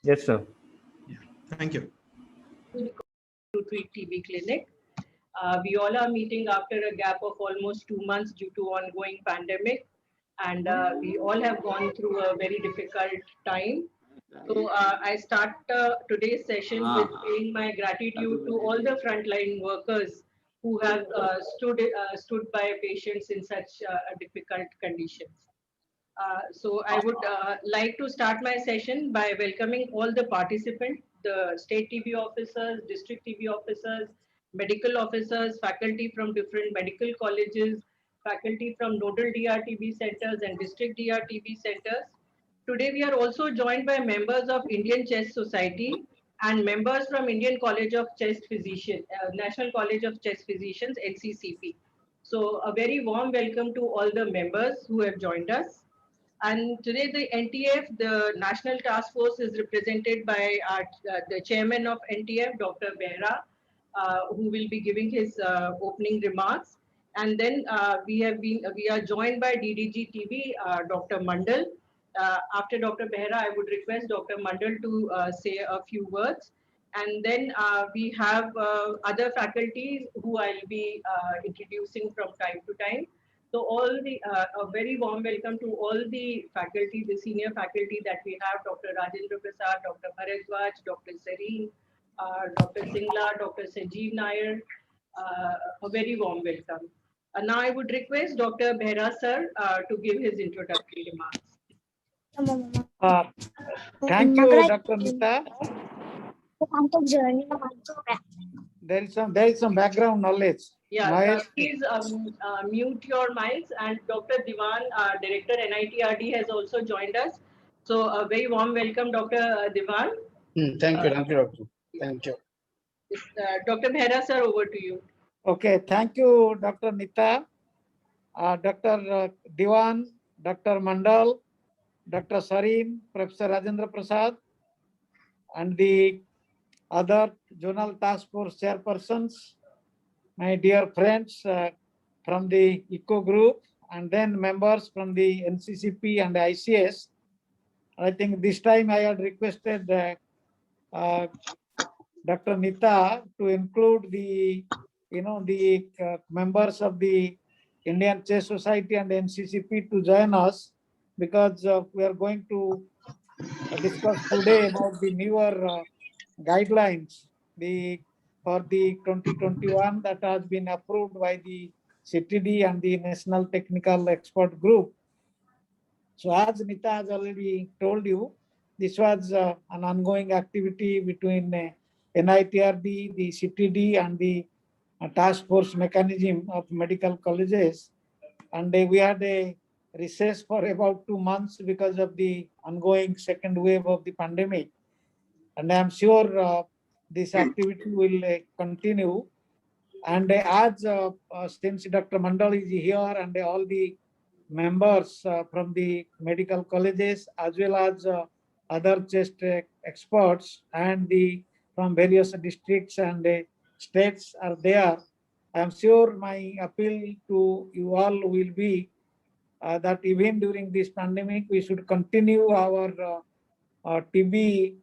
Yes, sir. Yeah. Thank you. To treat TB clinic. We all are meeting after a gap of almost 2 months due to ongoing pandemic, and we all have gone through a very difficult time. So I start today's session with paying my gratitude to all the frontline workers who have stood by patients in such difficult conditions. So I would like to start my session by welcoming all the participants, the state TB officers, district TB officers, medical officers, faculty from different medical colleges, faculty from nodal DRTB centers and district DRTB centers. Today we are also joined by members of Indian Chest Society and members from Indian College of Chest Physicians, National College of Chest Physicians, NCCP. So a very warm welcome to all the members who have joined us. And today the NTF, the National Task Force, is represented by the chairman of NTF, Dr. Behra, who will be giving his opening remarks. And then we are joined by DDG TB, Dr. Mandal. After Dr. Behra, I would request Dr. Mandal to say a few words. And then we have other faculties who I'll be introducing from time to time. So a very warm welcome to all the faculty, the senior faculty that we have, Dr. Rajendra Prasad, Dr. Bharadwaj, Dr. Sareen, Dr. Singla, Dr. Sanjeev Nair, a very warm welcome. Now I would request Dr. Behra sir to give his introductory remarks. Thank you, Dr. Nita. There is some background knowledge. Yeah, please mute your mics. And Dr. Diwan, Director NITRD, has also joined us. So a very warm welcome, Dr. Diwan. Thank you, Doctor. Thank you. Dr. Behra sir, over to you. Okay, thank you, Dr. Nita, Dr. Diwan, Dr. Mandal, Dr. Sareen, Professor Rajendra Prasad, and the other Zonal Task Force chairpersons, my dear friends from the ECO group, and then members from the NCCP and the ICS. I think this time I had requested Dr. Nita to include the members of the Indian Chess Society and NCCP to join us, because we are going to discuss today about the newer guidelines for the 2021 that has been approved by the CTD and the National Technical Expert Group. So as Nita has already told you, this was an ongoing activity between NITRD, the CTD, and the task force mechanism of medical colleges. And we had a recess for about 2 months because of the ongoing second wave of the pandemic. And I'm sure this activity will continue. And as since Dr. Mandal is here and all the members from the medical colleges as well as other chest experts and from various districts and states are there, I'm sure my appeal to you all will be that even during this pandemic, we should continue our TB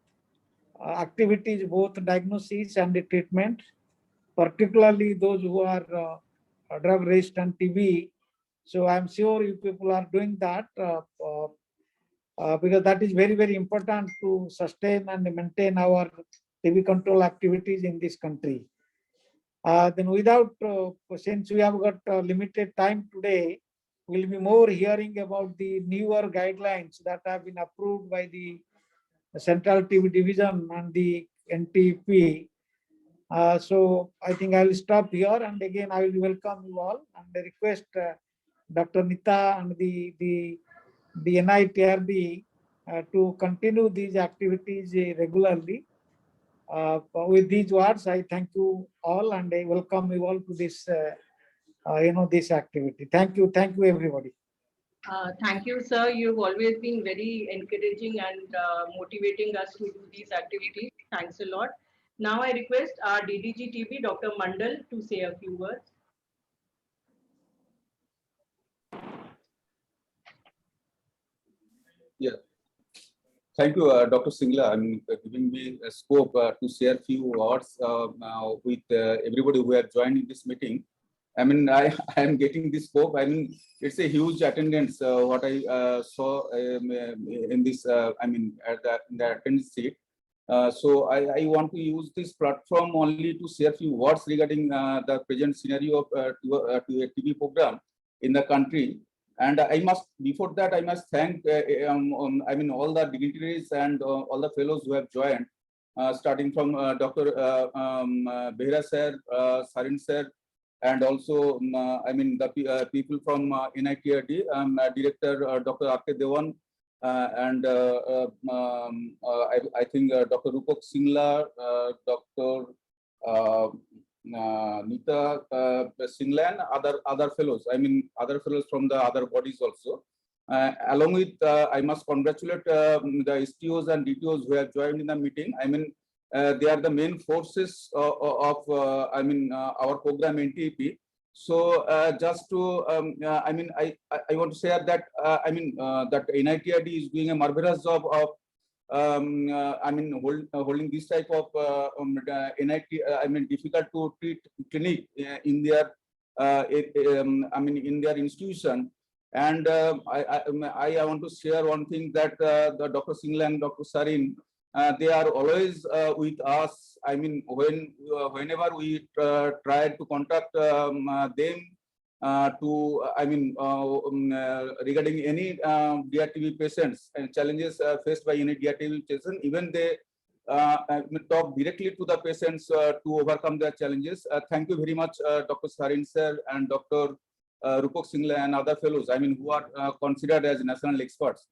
activities, both diagnosis and the treatment, particularly those who are drug resistant TB. So I'm sure you people are doing that because that is very, very important to sustain and maintain our TB control activities in this country. Then without, since we have got limited time today, we'll be more hearing about the newer guidelines that have been approved by the Central TB Division and the NTP. So I think I will stop here, and again I will welcome you all and request Dr. Nita and the NITRD to continue these activities regularly. With these words, I thank you all and I welcome you all to this this activity. Thank you everybody. Thank you, sir. You've always been very encouraging and motivating us to do these activities. Thanks a lot. Now I request our DDG TB, Dr. Mandal, to say a few words. Yeah. Thank you, Dr. Singla. I mean, giving me a scope to share few words with everybody who have joined in this meeting. I mean, I am getting this scope. I mean, it's a huge attendance. What I saw in this, I mean, at in the attendance sheet. So I want to use this platform only to share few words regarding the present scenario of to a TV program in the country. And I must, before that, I must thank, I mean, all the dignitaries and all the fellows who have joined, starting from Dr. Behra sir, Sarin sir, and also, I mean, the people from NITRD, Director Dr. R.K. Dewan, and I think Dr. Rupak Singla, Dr. Nita Singla, and other fellows. I mean, other fellows from the other bodies also. Along with, I must congratulate the STOs and DTOs who have joined in the meeting. I mean, they are the main forces of I mean, our program NTP. So just to, I mean, I want to share that, I mean, that NITRD is doing a marvelous job of, I mean, holding this type of NIT, I mean, difficult to treat clinic in their, I mean, in their institution. And I want to share one thing that the Dr. Singla and Dr. Sarin, they are always with us. I mean, whenever we try to contact them to, I mean, regarding any DRTB patients and challenges faced by any DRTB patient, even they talk directly to the patients to overcome their challenges. Thank you very much, Dr. Sarin sir and Dr. Rupak Singla and other fellows, I mean, who are considered as national experts.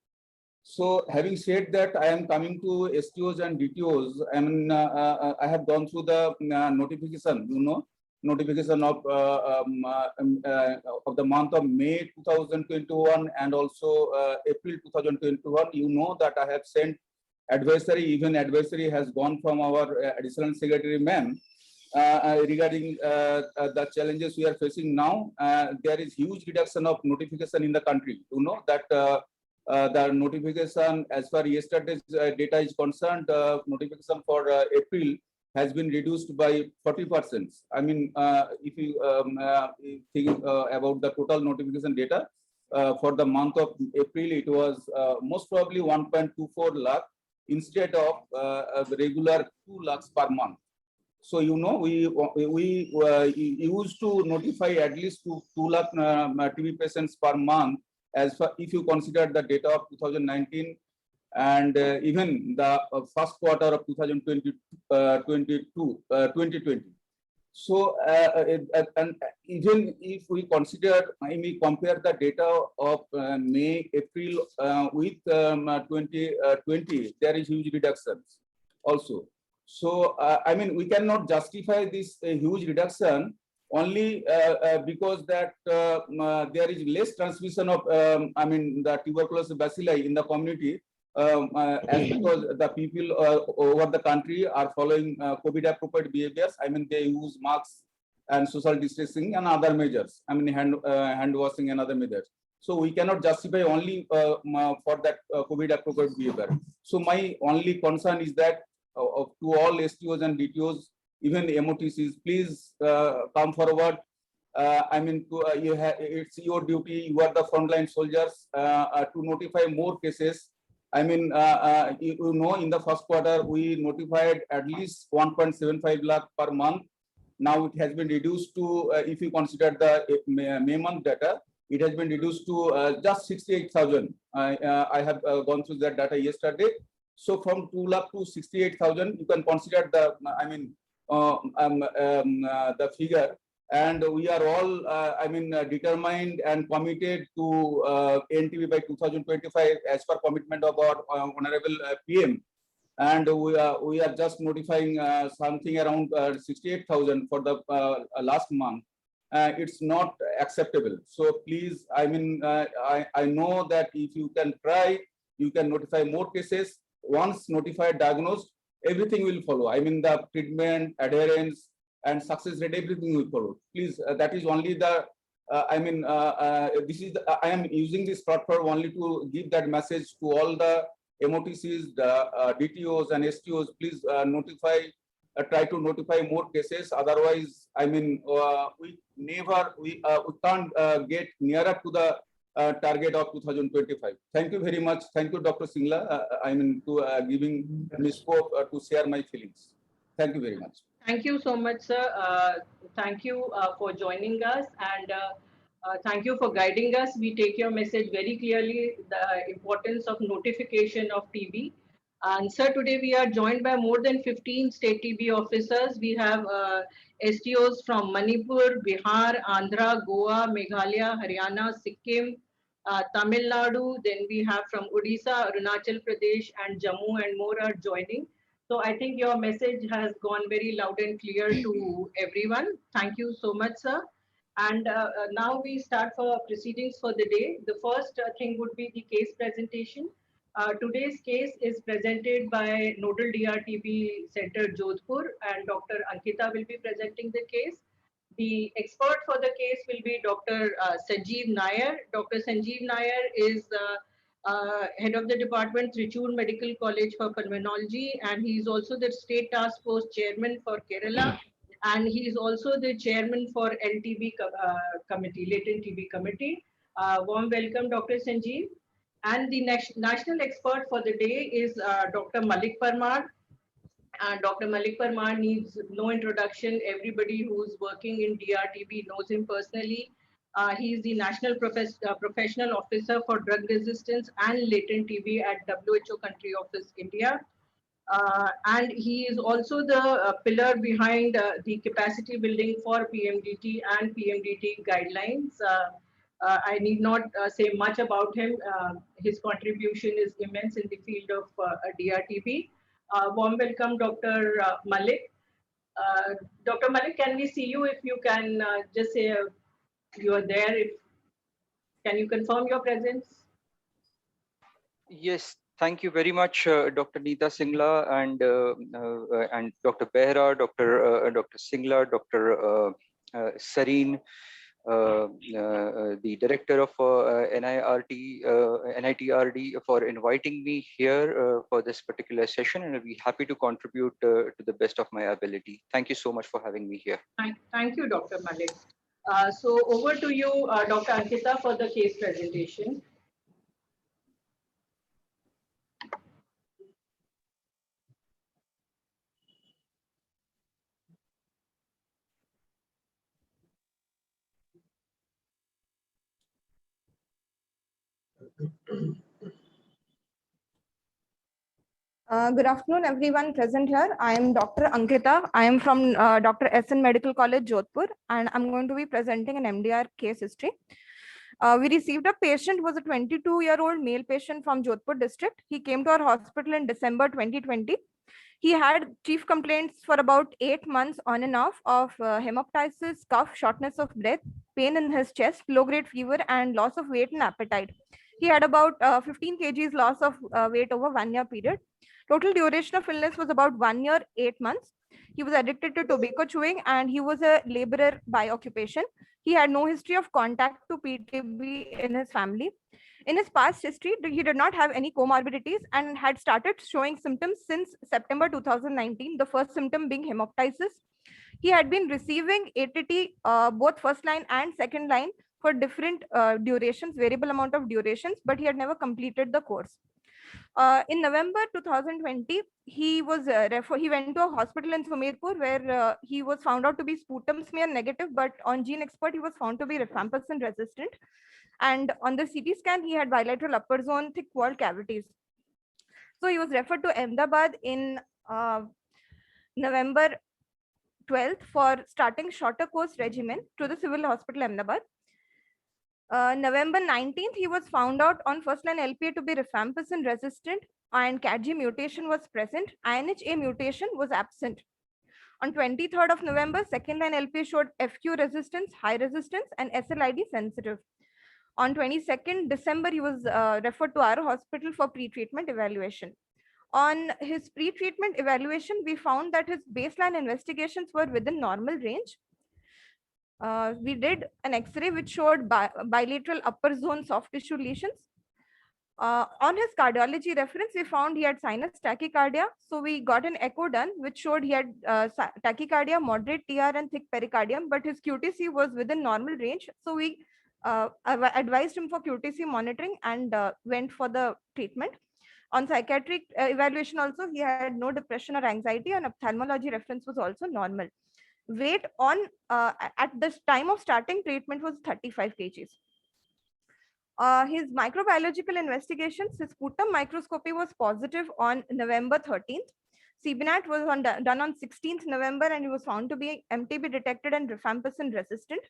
So having said that, I am coming to STOs and DTOs. I mean, I have gone through the notification, you know, notification of the month of May 2021 and also April 2021. You know that I have sent advisory, even advisory has gone from our additional secretary ma'am regarding the challenges we are facing now. There is huge reduction of notification in the country. You know that the notification as far yesterday's data is concerned, notification for April has been reduced by 40%. I mean, if you think about the total notification data for the month of April, it was most probably 1.24 lakh instead of regular 2 lakhs per month. So, you know, we used to notify at least 2 lakh TB patients per month, as far if you consider the data of 2019 and even the first quarter of 2020. So, and even if we consider, I mean, compare the data of May, April with 2020, there is huge reductions also. So, I mean, we cannot justify this huge reduction only because that there is less transmission of, I mean, the tuberculosis bacilli in the community, as because the people over the country are following COVID-appropriate behaviors. I mean, they use masks and social distancing and other measures. I mean, hand washing and other measures. So we cannot justify only for that COVID-appropriate behavior. So my only concern is that to all STOs and DTOs, even MOTCs, please come forward. I mean, it's your duty. You are the frontline soldiers to notify more cases. I mean, you know, in the first quarter, we notified at least 1.75 lakh per month. Now it has been reduced to, if you consider the May month data, it has been reduced to just 68,000. I have gone through that data yesterday. So from 2 lakh to 68,000, you can consider the, I mean, the figure. And we are all, I mean, determined and committed to NTB by 2025 as per commitment of our Honorable PM. And we are just notifying something around 68,000 for the last month. It's not acceptable. So please, I mean, I know that if you can try, you can notify more cases. Once notified, diagnosed, everything will follow. I mean, the treatment, adherence, and success rate, everything will follow. Please, that is only the I am using this platform only to give that message to all the MOTCs, the DTOs and STOs. Please try to notify more cases. Otherwise, we can't get nearer to the target of 2025. Thank you very much. Thank you, Dr. Singla. Giving me scope to share my feelings. Thank you very much. Thank you so much, sir. Thank you for joining us, and thank you for guiding us. We take your message very clearly, the importance of notification of TB. And sir, today we are joined by more than 15 state TB officers. We have STOs from Manipur, Bihar, Andhra, Goa, Meghalaya, Haryana, Sikkim, Tamil Nadu. Then we have from Odisha, Arunachal Pradesh, and Jammu, and more are joining. So I think your message has gone very loud and clear to everyone. Thank you so much, sir. And now we start for proceedings for the day. The first thing would be the case presentation. Today's case is presented by Nodal DRTB Center, Jodhpur, and Dr. Ankita will be presenting the case. The expert for the case will be Dr. Sanjeev Nair. Dr. Sanjeev Nair is head of the department, Trichur Medical College for Pulmonology, and he is also the state task force chairman for Kerala, and he is also the chairman for LTB committee, latent TB committee. Warm welcome, Dr. Sanjeev. And the national expert for the day is Dr. Malik Parmar. Dr. Malik Parmar needs no introduction. Everybody who's working in DRTB knows him personally. He is the National Professional Officer for Drug Resistance and Latent TB at WHO Country Office, India. And he is also the pillar behind the capacity building for PMDT and PMDT guidelines. I need not say much about him. His contribution is immense in the field of DRTB. Warm welcome, Dr. Malik. Dr. Malik, can we see you? If you can just say you are there. Can you confirm your presence? Yes, thank you very much, Dr. Neeta Singla and Dr. Behra, Dr. Singla, Dr. Sareen, the director of NITRD for inviting me here for this particular session, and I'll be happy to contribute to the best of my ability. Thank you so much for having me here. Thank you, Dr. Malik. So over to you, Dr. Ankita, for the case presentation. Good afternoon, everyone present here. I am Dr. Ankita. I am from Dr. SN Medical College, Jodhpur, and I'm going to be presenting an MDR case history. We received a patient who was a 22-year-old male patient from Jodhpur district. He came to our hospital in December 2020. He had chief complaints for about 8 months on and off of hemoptysis, cough, shortness of breath, pain in his chest, low-grade fever, and loss of weight and appetite. He had about 15 kgs loss of weight over 1 year period. Total duration of illness was about 1 year, 8 months. He was addicted to tobacco chewing and he was a laborer by occupation. He had no history of contact to PTB in his family. In his past history, he did not have any comorbidities and had started showing symptoms since September 2019, the first symptom being hemoptysis. He had been receiving ATT, both first line and second line, for different durations, variable amount of durations, but he had never completed the course. In November 2020, he was he went to a hospital in Sumerpur where he was found out to be sputum smear negative, but on gene expert, he was found to be rifampicin resistant. And on the CT scan, he had bilateral upper zone thick walled cavities. So he was referred to Ahmedabad in November 12th for starting shorter course regimen to the Civil Hospital Ahmedabad. November 19th, he was found out on first line LPA to be rifampicin resistant and CAG mutation was present. INHA mutation was absent. On 23rd of November, second line LPA showed FQ resistance, high resistance, and SLID sensitive. On 22nd December, he was referred to our hospital for pre-treatment evaluation. On his pre-treatment evaluation, we found that his baseline investigations were within normal range. We did an X-ray which showed bilateral upper zone soft tissue lesions. On his cardiology reference, we found he had sinus tachycardia. So we got an echo done, which showed he had tachycardia, moderate TR, and thick pericardium, but his QTC was within normal range. So we advised him for QTC monitoring and went for the treatment. On psychiatric evaluation also, he had no depression or anxiety, and ophthalmology reference was also normal. Weight on at the time of starting treatment was 35 kgs. His microbiological investigations, his sputum microscopy was positive on November 13th. CBNAT was done on 16th November, and he was found to be MTB detected and rifampicin resistant.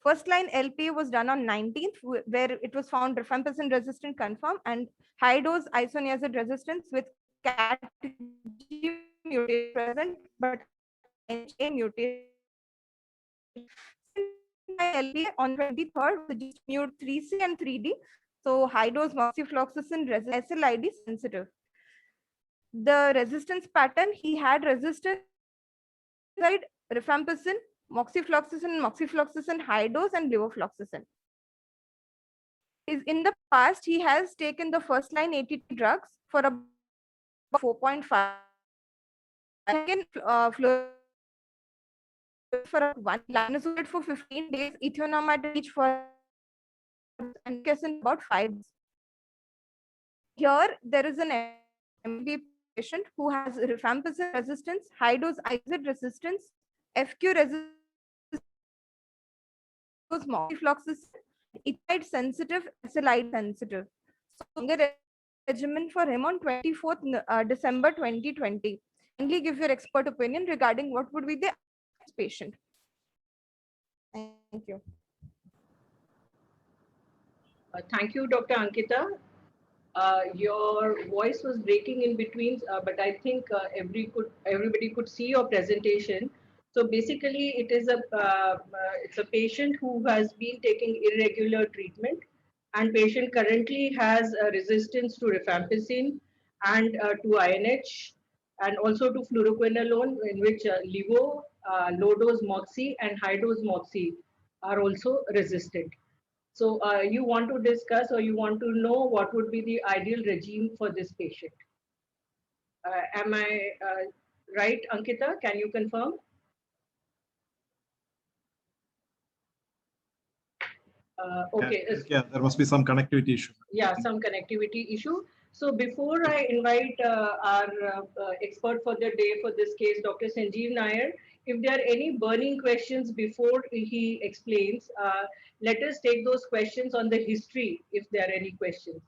First line LPA was done on 19th, where it was found rifampicin resistant confirmed and high dose isoniazid resistance with CAT mutation present, but NHA mutation. LPA on 23rd was just mute 3C and 3D. So high dose moxifloxacin SLID sensitive. The resistance pattern, he had resistance rifampicin, moxifloxacin high dose, and levofloxacin. In the past, he has taken the first line ATT drugs for about 4.5. Again, for 1 linezolid for 15 days, ethionamide each for and about 5 days. Here, there is an MB patient who has rifampicin resistance, high dose IZID resistance, FQ resistance, moxifloxacin, etide sensitive, SLID sensitive. So, regimen for him on 24th December 2020. Kindly give your expert opinion regarding what would be the patient. Thank you. Thank you, Dr. Ankita. Your voice was breaking in between, but I think everybody could see your presentation. So basically, it's a patient who has been taking irregular treatment, and patient currently has a resistance to rifampicin and to INH, and also to fluoroquinolone, in which levo, low dose moxi, and high dose moxi are also resistant. So you want to discuss, or you want to know what would be the ideal regime for this patient. Am I right, Ankita? Can you confirm? Okay. Yeah, there must be some connectivity issue. Yeah, some connectivity issue. So before I invite our expert for the day for this case, Dr. Sanjeev Nair, if there are any burning questions before he explains, let us take those questions on the history, if there are any questions.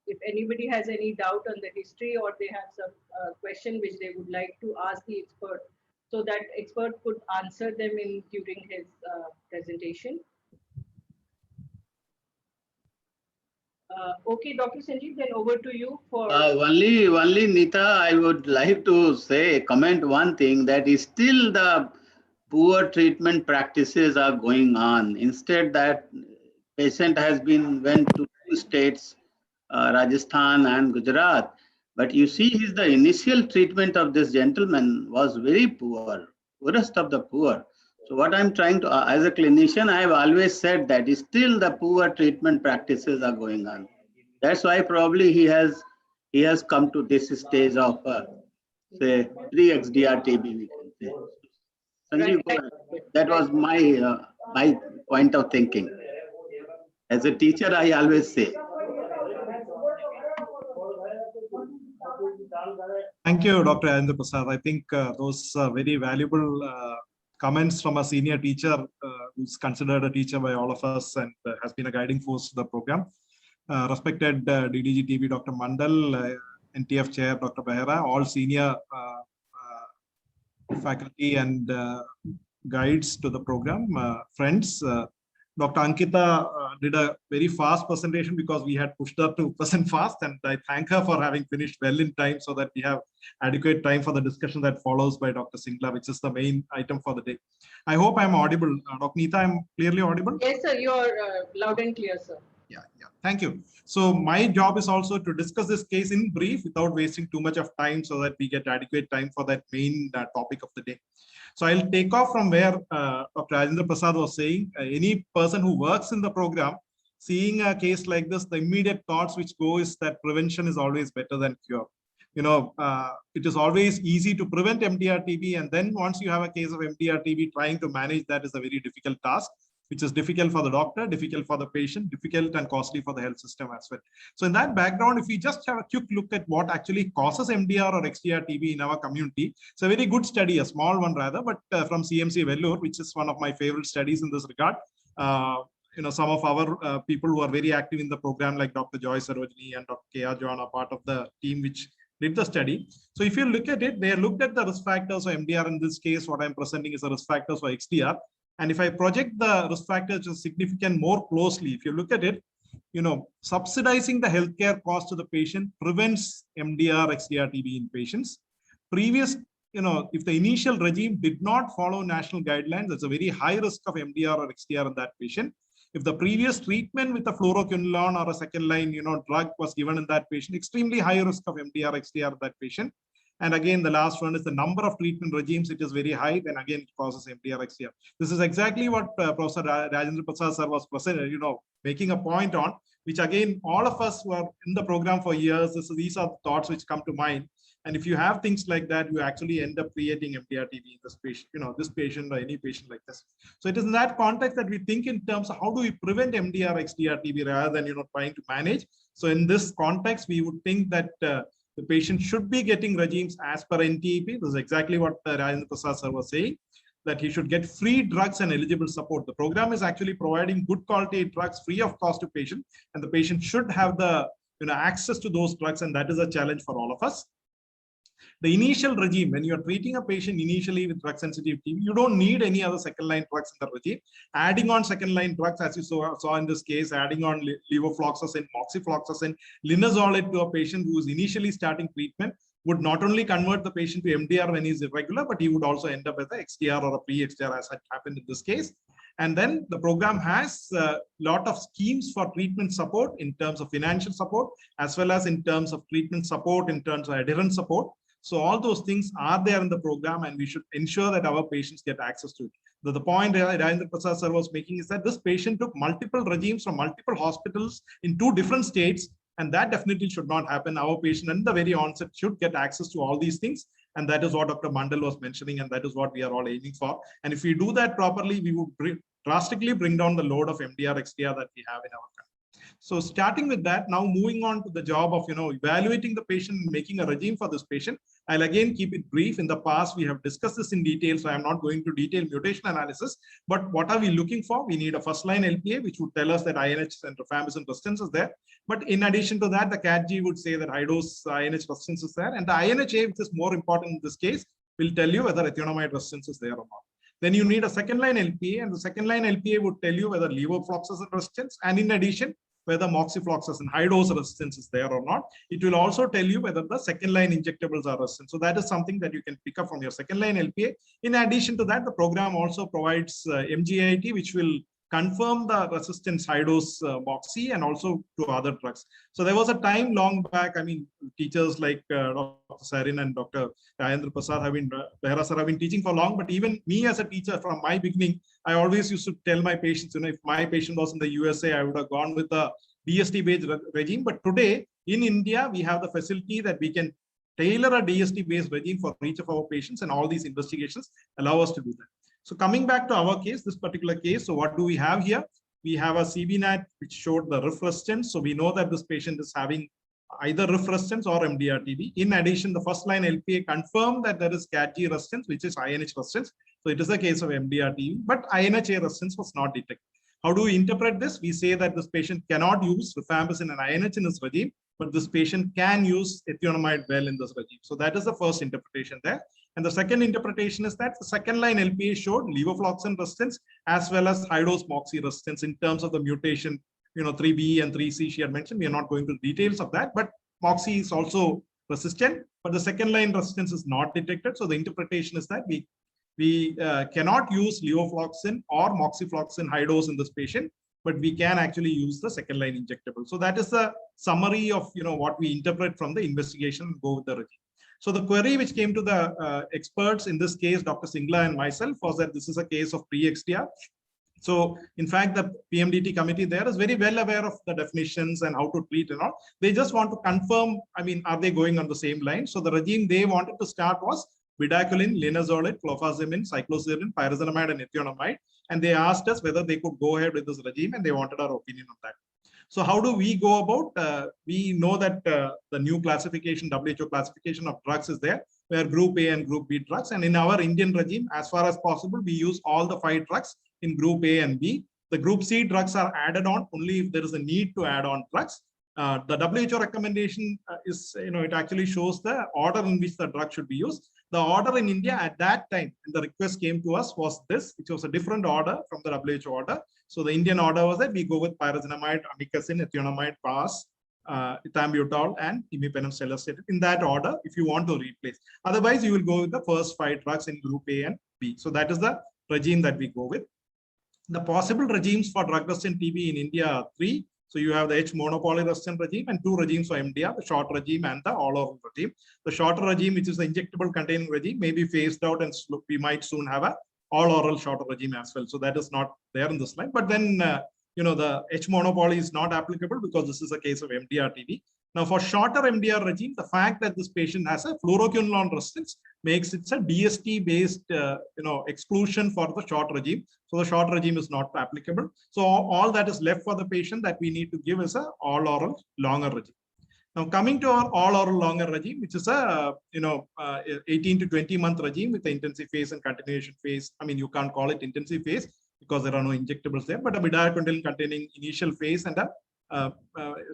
If anybody has any doubt on the history, or they have some question which they would like to ask the expert, so that expert could answer them during his presentation. Okay, Dr. Sanjeev, then over to you for. Only Nita, I would like to comment one thing, that is still the poor treatment practices are going on. Instead, that patient has went to 2 states, Rajasthan and Gujarat. But you see, the initial treatment of this gentleman was very poor, poorest of the poor. So what I'm trying to, as a clinician, I have always said that still the poor treatment practices are going on. That's why probably he has come to this stage of say 3x DRTB, we can say. Sanjeev, that was my point of thinking. As a teacher, I always say. Thank you, Dr. Ayendra Prasad. I think those very valuable comments from a senior teacher who's considered a teacher by all of us and has been a guiding force to the program. Respected DDG TB Dr. Mandal, NTF Chair Dr. Behera, all senior faculty and guides to the program, friends. Dr. Ankita did a very fast presentation because we had pushed her to present fast, and I thank her for having finished well in time so that we have adequate time for the discussion that follows by Dr. Singla, which is the main item for the day. I hope I'm audible. Dr. Nita, I'm clearly audible? Yes, sir, you're loud and clear, sir. Thank you. So my job is also to discuss this case in brief without wasting too much of time so that we get adequate time for that main topic of the day. So I'll take off from where Dr. Rajendra Prasad was saying. Any person who works in the program, seeing a case like this, the immediate thoughts which go is that prevention is always better than cure. It is always easy to prevent MDR-TB, and then once you have a case of MDR-TB, trying to manage that is a very difficult task, which is difficult for the doctor, difficult for the patient, difficult and costly for the health system as well. So in that background, if we just have a quick look at what actually causes MDR or XDR-TB in our community, it's a very good study, a small one rather, but from CMC Vellore, which is one of my favorite studies in this regard. Some of our people who are very active in the program, like Dr. Joy Sarojini and Dr. K.R. John, are part of the team which did the study. So if you look at it, they looked at the risk factors for MDR. In this case, what I'm presenting is the risk factors for XDR. And if I project the risk factors to significant more closely, if you look at it, subsidizing the healthcare cost to the patient prevents MDR, XDR-TB in patients. If the initial regime did not follow national guidelines, there's a very high risk of MDR or XDR in that patient. If the previous treatment with a fluoroquinolone or a second line, drug was given in that patient, extremely high risk of MDR, XDR in that patient. And again, the last one is the number of treatment regimes. It is very high. Then again, it causes MDR, XDR. This is exactly what Professor Rajendra Prasad sir was making a point on, which again, all of us who are in the program for years, these are thoughts which come to mind. And if you have things like that, you actually end up creating MDR-TB in this patient, this patient or any patient like this. So it is in that context that we think in terms of how do we prevent MDR, XDR-TB rather than trying to manage. So in this context, we would think that the patient should be getting regimes as per NTEP. This is exactly what Rajendra Prasad sir was saying, that he should get free drugs and eligible support. The program is actually providing good quality drugs free of cost to patient, and the patient should have the access to those drugs, and that is a challenge for all of us. The initial regime, when you're treating a patient initially with drug sensitive TB, you don't need any other second line drugs in the regime. Adding on second line drugs, as you saw in this case, adding on levofloxacin, moxifloxacin, linezolid to a patient who is initially starting treatment would not only convert the patient to MDR when he's irregular, but he would also end up as an XDR or a pre-XDR, as had happened in this case. And then the program has a lot of schemes for treatment support in terms of financial support, as well as in terms of treatment support, in terms of adherence support. So all those things are there in the program, and we should ensure that our patients get access to it. The point Rajendra Prasad sir was making is that this patient took multiple regimes from multiple hospitals in 2 different states, and that definitely should not happen. Our patient in the very onset should get access to all these things. And that is what Dr. Mandal was mentioning, and that is what we are all aiming for. And if we do that properly, we would drastically bring down the load of MDR, XDR that we have in our country. So starting with that, now moving on to the job of evaluating the patient and making a regime for this patient. I'll again keep it brief. In the past, we have discussed this in detail, so I'm not going to detail mutation analysis. But what are we looking for? We need a first-line LPA, which would tell us that INH and rifampicin resistance is there. But in addition to that, the CAT-G would say that high-dose INH resistance is there. And the INHA, which is more important in this case, will tell you whether ethionamide resistance is there or not. Then you need a second-line LPA, and the second-line LPA would tell you whether levofloxacin resistance, and in addition, whether moxifloxacin high-dose resistance is there or not. It will also tell you whether the second-line injectables are resistant. So that is something that you can pick up from your second-line LPA. In addition to that, the program also provides MGIT, which will confirm the resistance high-dose moxi and also to other drugs. So there was a time long back, teachers like Dr. Sarin and Dr. Rajendra Prasad Behra sir have been teaching for long, but even me as a teacher from my beginning, I always used to tell my patients, if my patient was in the USA, I would have gone with a DST-based regime. But today in India, we have the facility that we can tailor a DST-based regime for each of our patients, and all these investigations allow us to do that. So coming back to our case, this particular case, so what do we have here? We have a CBNAT which showed the RIF resistance. So we know that this patient is having either RIF resistance or MDR-TB. In addition, the first line LPA confirmed that there is CAT-G resistance, which is INH resistance. So it is a case of MDR-TB, but INHA resistance was not detected. How do we interpret this? We say that this patient cannot use rifampicin and INH in this regime, but this patient can use ethionamide well in this regime. So that is the first interpretation there. And the second interpretation is that the second line LPA showed levofloxacin resistance as well as high-dose moxi resistance in terms of the mutation, 3B and 3C she had mentioned. We are not going to details of that, but moxi is also resistant, but the second line resistance is not detected. So the interpretation is that we cannot use levofloxacin or moxifloxacin high dose in this patient. but we can actually use the second line injectable. So that is the summary of what we interpret from the investigation and go with the regime. So the query which came to the experts, in this case, Dr. Singla and myself, was that this is a case of pre-XDR. So in fact, the PMDT committee there is very well aware of the definitions and how to treat and all. They just want to confirm, are they going on the same line? So the regime they wanted to start was bedaquiline, linezolid, clofazimine, cycloserine, pyrazinamide, and ethionamide. And they asked us whether they could go ahead with this regime, and they wanted our opinion on that. So how do we go about? We know that the new classification, WHO classification of drugs is there, where Group A and Group B drugs. And in our Indian regime, as far as possible, we use all the 5 drugs in Group A and B. The Group C drugs are added on only if there is a need to add on drugs. The WHO recommendation is, it actually shows the order in which the drug should be used. The order in India at that time, and the request came to us, was this, which was a different order from the WHO order. So the Indian order was that we go with pyrazinamide, amikacin, ethionamide, PAS, ethambutol, and imipenem celastatin in that order if you want to replace. Otherwise, you will go with the first 5 drugs in Group A and B. So that is the regime that we go with. The possible regimes for drug-resistant TB in India are 3. So you have the H monopoly resistant regime and 2 regimes for MDR, the short regime and the all-oral regime. The shorter regime, which is the injectable containing regime, may be phased out, and we might soon have a all-oral shorter regime as well. So that is not there in this slide. But then, the H monopoly is not applicable because this is a case of MDR TB. Now, for shorter MDR regime, the fact that this patient has a fluoroquinolone resistance makes it a DST-based, exclusion for the short regime. So the short regime is not applicable. So all that is left for the patient that we need to give is a all-oral longer regime. Now, coming to our all-oral longer regime, which is a 18 to 20-month regime with the intensive phase and continuation phase. You can't call it intensive phase because there are no injectables there, but a bedaquiline containing initial phase and a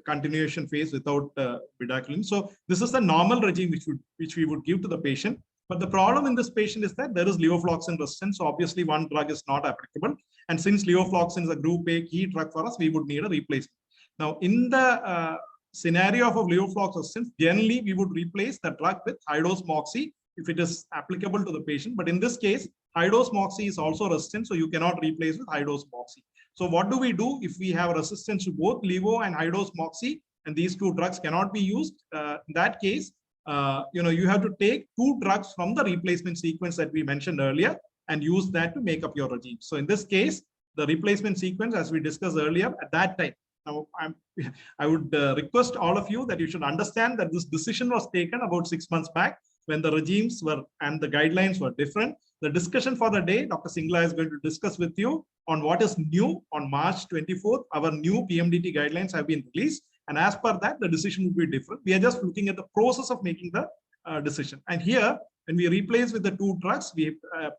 continuation phase without bedaquiline. So this is the normal regime which we would give to the patient. But the problem in this patient is that there is levofloxacin resistance. So obviously, one drug is not applicable. And since levofloxacin is a Group A key drug for us, we would need a replacement. Now, in the scenario of levofloxacin resistance, generally we would replace the drug with high-dose moxi if it is applicable to the patient. But in this case, high-dose moxi is also resistant, so you cannot replace with high-dose moxi. So what do we do if we have resistance to both levo and high-dose moxi, and these 2 drugs cannot be used? In that case, you have to take 2 drugs from the replacement sequence that we mentioned earlier and use that to make up your regime. So in this case, the replacement sequence, as we discussed earlier, at that time, now I would request all of you that you should understand that this decision was taken about 6 months back when the regimes were and the guidelines were different. The discussion for the day, Dr. Singla is going to discuss with you on what is new. On March 24th, our new PMDT guidelines have been released. And as per that, the decision will be different. We are just looking at the process of making the decision. And here, when we replace with the 2 drugs,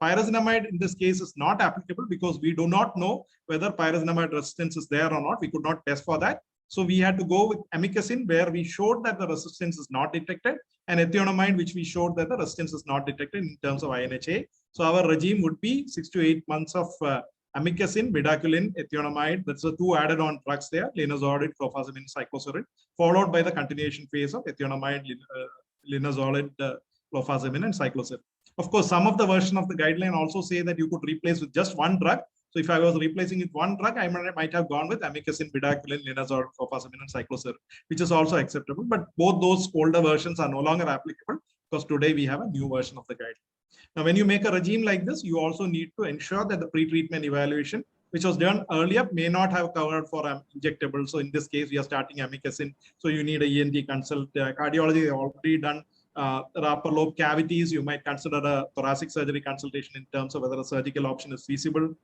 pyrazinamide in this case is not applicable because we do not know whether pyrazinamide resistance is there or not. We could not test for that. So we had to go with amikacin, where we showed that the resistance is not detected, and ethionamide, which we showed that the resistance is not detected in terms of INHA. So our regime would be 6 to 8 months of amikacin, bedaquiline, ethionamide. That's the 2 added on drugs there, linezolid, clofazimine, cycloserine, followed by the continuation phase of ethionamide, linezolid, clofazimine, and cycloserine. Of course, some of the version of the guideline also say that you could replace with just 1 drug. So if I was replacing with 1 drug, I might have gone with amikacin, bedaquiline, linezolid, clofazimine, and cycloserine, which is also acceptable. But both those older versions are no longer applicable because today we have a new version of the guideline. Now, when you make a regime like this, you also need to ensure that the pre-treatment evaluation, which was done earlier, may not have covered for injectable. So in this case, we are starting amikacin. So you need a ENT consult. Cardiology has already done upper lobe cavities. You might consider a thoracic surgery consultation in terms of whether a surgical option is feasible.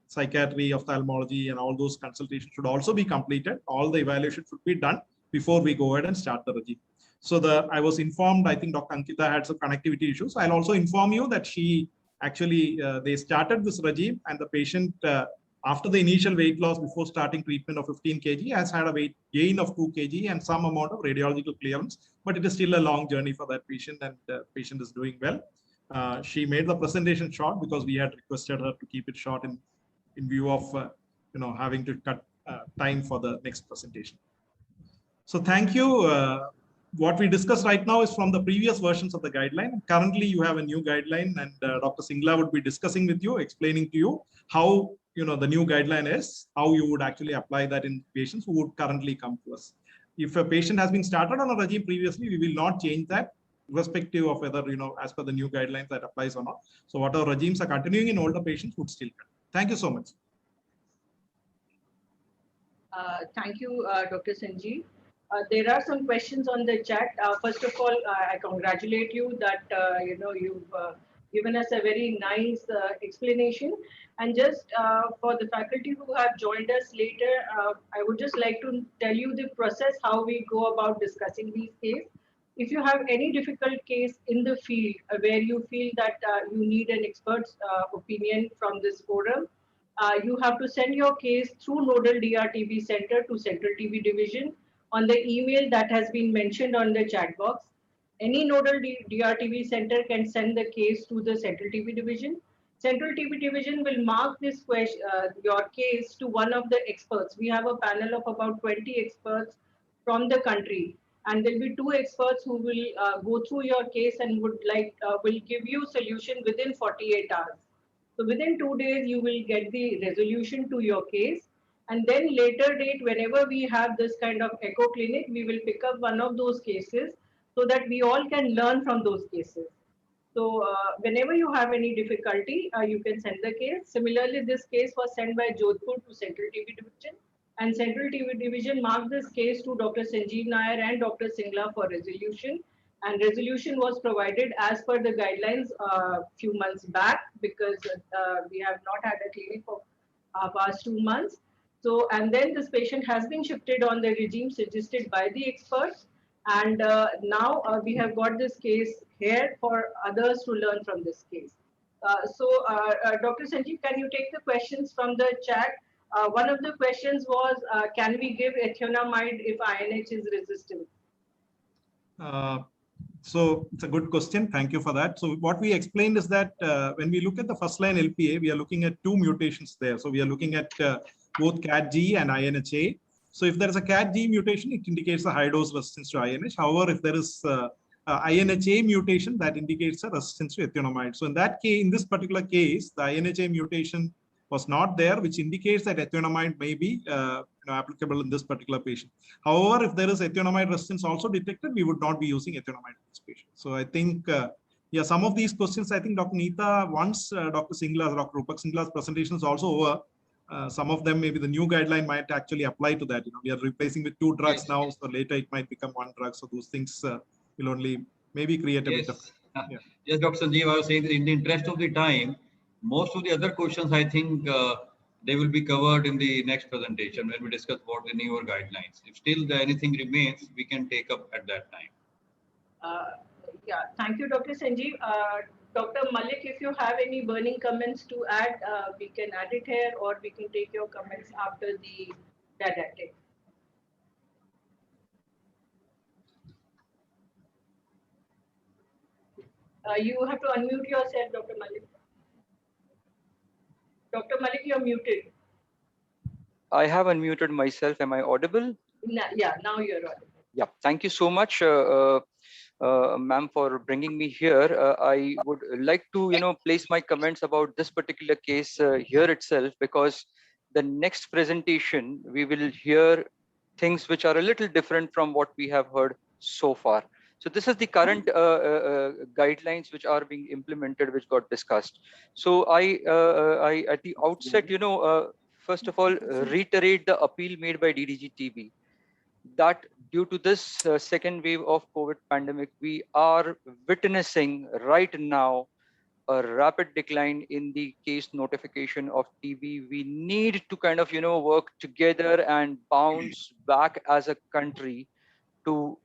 Psychiatry, ophthalmology, and all those consultations should also be completed. All the evaluation should be done before we go ahead and start the regime. So I was informed, I think Dr. Ankita had some connectivity issues. I'll also inform you that she actually, they started this regime, and the patient, after the initial weight loss before starting treatment of 15 kg, has had a weight gain of 2 kg and some amount of radiological clearance, but it is still a long journey for that patient, and the patient is doing well. She made the presentation short because we had requested her to keep it short in view of having to cut time for the next presentation. So thank you. What we discussed right now is from the previous versions of the guideline. Currently, you have a new guideline, and Dr. Singla would be discussing with you, explaining to you how the new guideline is, how you would actually apply that in patients who would currently come to us. If a patient has been started on a regime previously, we will not change that, irrespective of whether, as per the new guidelines that applies or not. So whatever regimes are continuing in older patients would still continue. Thank you so much. Thank you, Dr. Sanjeev. There are some questions on the chat. First of all, I congratulate you that you've given us a very nice explanation. And just for the faculty who have joined us later, I would just like to tell you the process how we go about discussing these cases. If you have any difficult case in the field where you feel that you need an expert's opinion from this forum, you have to send your case through nodal DRTB center to Central TB division on the email that has been mentioned on the chat box. Any nodal DRTB center can send the case to the Central TB division. Central TB division will mark this your case to one of the experts. We have a panel of about 20 experts from the country, and there'll be 2 experts who will go through your case and will give you solution within 48 hours. So within 2 days, you will get the resolution to your case. And then later date, whenever we have this kind of echo clinic, we will pick up one of those cases so that we all can learn from those cases. So whenever you have any difficulty, you can send the case. Similarly, this case was sent by Jodhpur to Central TB division, and Central TB division marked this case to Dr. Sanjeev Nair and Dr. Singla for resolution. And resolution was provided as per the guidelines a few months back, because we have not had a clinic for past 2 months. So, and then this patient has been shifted on the regime suggested by the experts. And now we have got this case here for others to learn from this case. Dr. Sanjeev, can you take the questions from the chat? One of the questions was, can we give ethionamide if INH is resistant? So it's a good question. Thank you for that. So what we explained is that when we look at the first line LPA, we are looking at 2 mutations there. So we are looking at both CAT-G and INHA. So if there is a CAT-G mutation, it indicates a high dose resistance to INH. However, if there is INHA mutation, that indicates a resistance to ethionamide. So in that case, in this particular case, the INHA mutation was not there, which indicates that ethionamide may be applicable in this particular patient. However, if there is ethionamide resistance also detected, we would not be using ethionamide in this patient. So I think, yeah, some of these questions, I think Dr. Neeta, once Dr. Rupak Singla's presentation is also over, some of them, maybe the new guideline might actually apply to that. We are replacing with 2 drugs now, so later it might become 1 drug. So those things will only maybe create a bit of. Yeah. Yes, Dr. Sanjeev, I was saying that in the interest of the time, most of the other questions, I think they will be covered in the next presentation when we discuss about the newer guidelines. If still anything remains, we can take up at that time. Yeah, thank you, Dr. Sanjeev. Dr. Malik, if you have any burning comments to add, we can add it here, or we can take your comments after the didactic. You have to unmute yourself, Dr. Malik. Dr. Malik, you're muted. I have unmuted myself. Am I audible? Yeah, now you're audible. Yeah, thank you so much, ma'am, for bringing me here. I would like to, place my comments about this particular case here itself, because the next presentation, we will hear things which are a little different from what we have heard so far. So this is the current guidelines which are being implemented, which got discussed. So I at the outset, first of all, reiterate the appeal made by DRTB that due to this second wave of COVID pandemic, we are witnessing right now a rapid decline in the case notification of TB. We need to kind of, work together and bounce back as a country to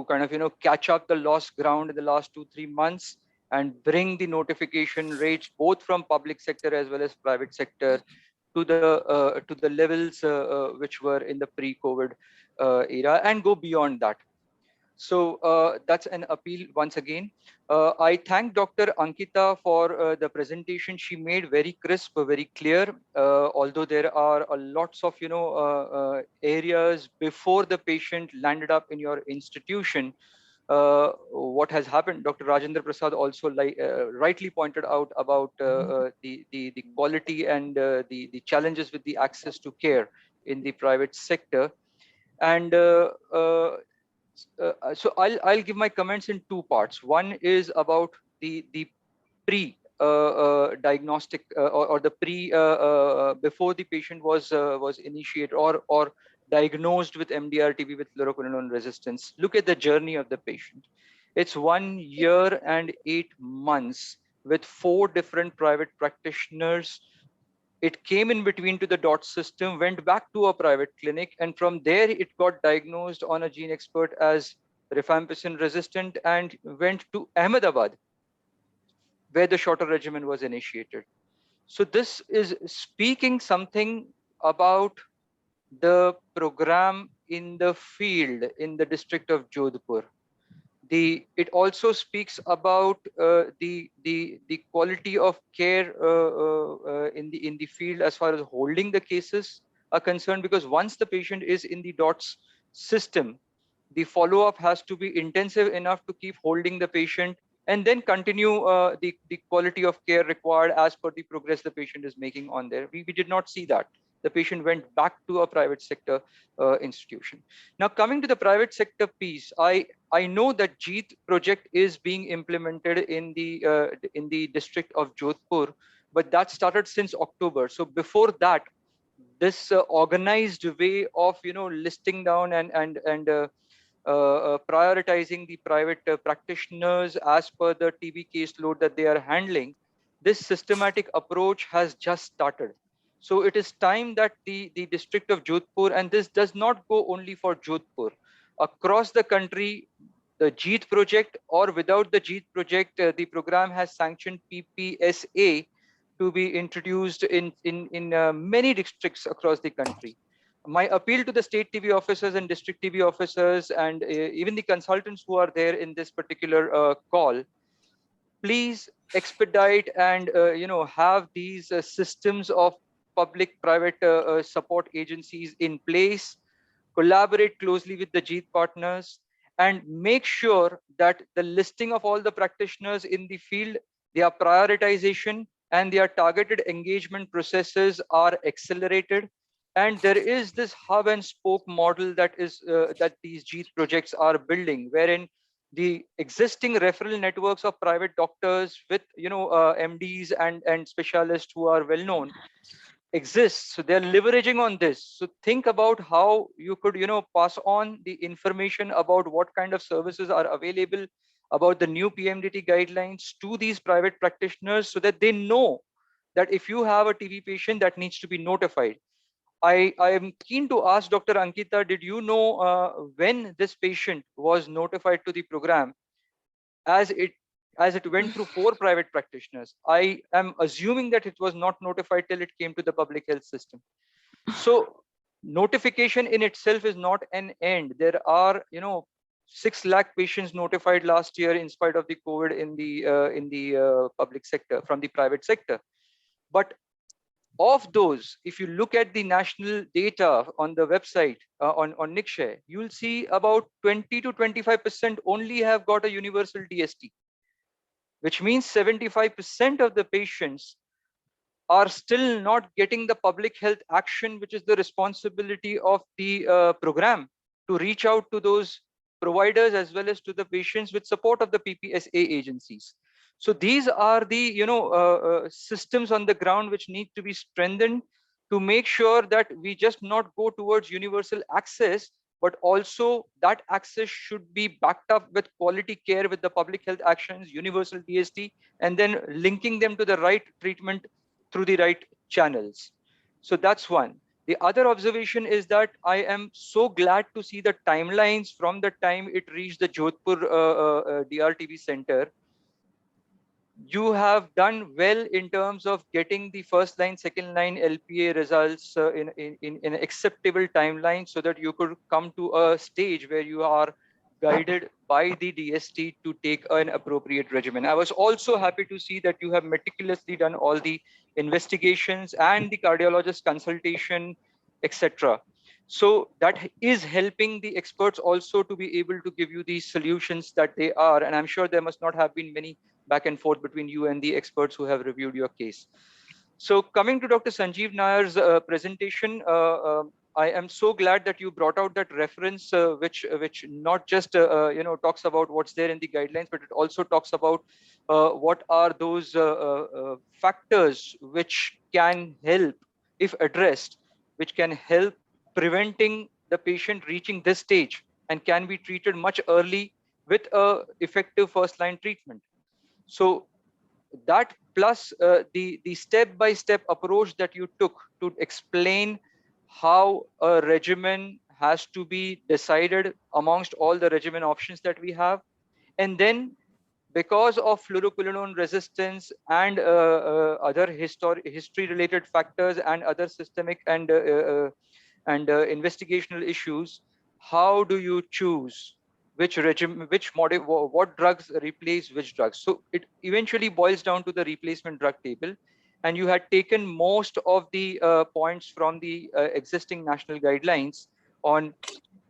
kind of, catch up the lost ground in the last 2-3 months and bring the notification rates both from public sector as well as private sector to the levels which were in the pre-COVID era, and go beyond that. So that's an appeal once again. I thank Dr. Ankita for the presentation she made, very crisp, very clear. Although there are lots of areas before the patient landed up in your institution, what has happened. Dr. Rajendra Prasad also rightly pointed out about the quality and the challenges with the access to care in the private sector. And so I'll give my comments in two parts. One is about the pre diagnostic or the pre before the patient was initiated or diagnosed with MDR-TB with fluoroquinolone resistance. Look at the journey of the patient. It's 1 year and 8 months with 4 different private practitioners. It came in between to the DOT system, went back to a private clinic, and from there it got diagnosed on a gene expert as rifampicin resistant and went to Ahmedabad, where the shorter regimen was initiated. So this is speaking something about the program in the field in the district of Jodhpur. It also speaks about the quality of care in the field as far as holding the cases are concerned, because once the patient is in the DOTS system, the follow-up has to be intensive enough to keep holding the patient and then continue the quality of care required as per the progress the patient is making on there. We did not see that. The patient went back to a private sector institution. Now, coming to the private sector piece, I know that JEET project is being implemented in the district of Jodhpur, but that started since October. So before that, this organized way of listing down and prioritizing the private practitioners as per the TB caseload that they are handling, this systematic approach has just started. So it is time that the district of Jodhpur, and this does not go only for Jodhpur, across the country, the JEET project or without the JEET project, the program has sanctioned PPSA to be introduced in many districts across the country. My appeal to the state TB officers and district TB officers and even the consultants who are there in this particular call, please expedite and have these systems of public-private support agencies in place, collaborate closely with the JEET partners, and make sure that the listing of all the practitioners in the field, their prioritization and their targeted engagement processes are accelerated. And there is this hub and spoke model that these JEET projects are building, wherein the existing referral networks of private doctors with MDs and specialists who are well known exists. So they're leveraging on this. So think about how you could pass on the information about what kind of services are available, about the new PMDT guidelines to these private practitioners, so that they know that if you have a TB patient, that needs to be notified. I am keen to ask Dr. Ankita, did you know when this patient was notified to the program, as it went through 4 private practitioners? I am assuming that it was not notified till it came to the public health system. So notification in itself is not an end. There are 6 lakh patients notified last year in spite of the COVID in the public sector from the private sector. But of those, if you look at the national data on the website on NICSHARE, you'll see about 20 to 25% only have got a universal DST, which means 75% of the patients are still not getting the public health action, which is the responsibility of the program to reach out to those providers as well as to the patients with support of the PPSA agencies. So these are the systems on the ground which need to be strengthened to make sure that we just not go towards universal access, but also that access should be backed up with quality care with the public health actions, universal DST, and then linking them to the right treatment through the right channels. So that's one. The other observation is that I am so glad to see the timelines from the time it reached the Jodhpur DRTB center. You have done well in terms of getting the first line, second line LPA results in an acceptable timeline, so that you could come to a stage where you are guided by the DST to take an appropriate regimen. I was also happy to see that you have meticulously done all the investigations and the cardiologist consultation, etc. So that is helping the experts also to be able to give you these solutions that they are. And I'm sure there must not have been many back and forth between you and the experts who have reviewed your case. So coming to Dr. Sanjeev Nair's presentation, I am so glad that you brought out that reference, which not just talks about what's there in the guidelines, but it also talks about what are those factors which can help, if addressed, which can help preventing the patient reaching this stage and can be treated much early with a effective first line treatment. So that plus the step-by-step approach that you took to explain how a regimen has to be decided amongst all the regimen options that we have, and then because of fluoroquinolone resistance and other history related factors and other systemic and investigational issues, how do you choose which regimen, what drugs replace which drugs? So it eventually boils down to the replacement drug table, and you had taken most of the points from the existing national guidelines on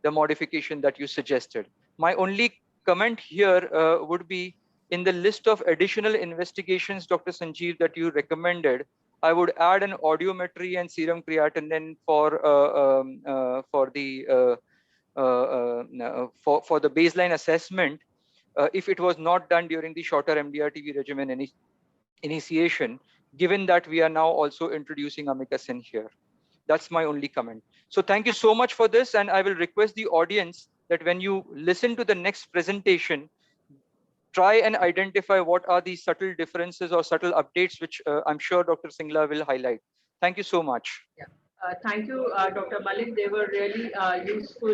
the modification that you suggested. My only comment here would be, in the list of additional investigations, Dr. Sanjeev, that you recommended, I would add an audiometry and serum creatinine for the baseline assessment if it was not done during the shorter MDR-TV regimen initiation, given that we are now also introducing amikacin here. That's my only comment. So thank you so much for this, and I will request the audience that when you listen to the next presentation, try and identify what are the subtle differences or subtle updates, which I'm sure Dr. Singla will highlight. Thank you so much. Yeah. Thank you, Dr. Malik. They were really useful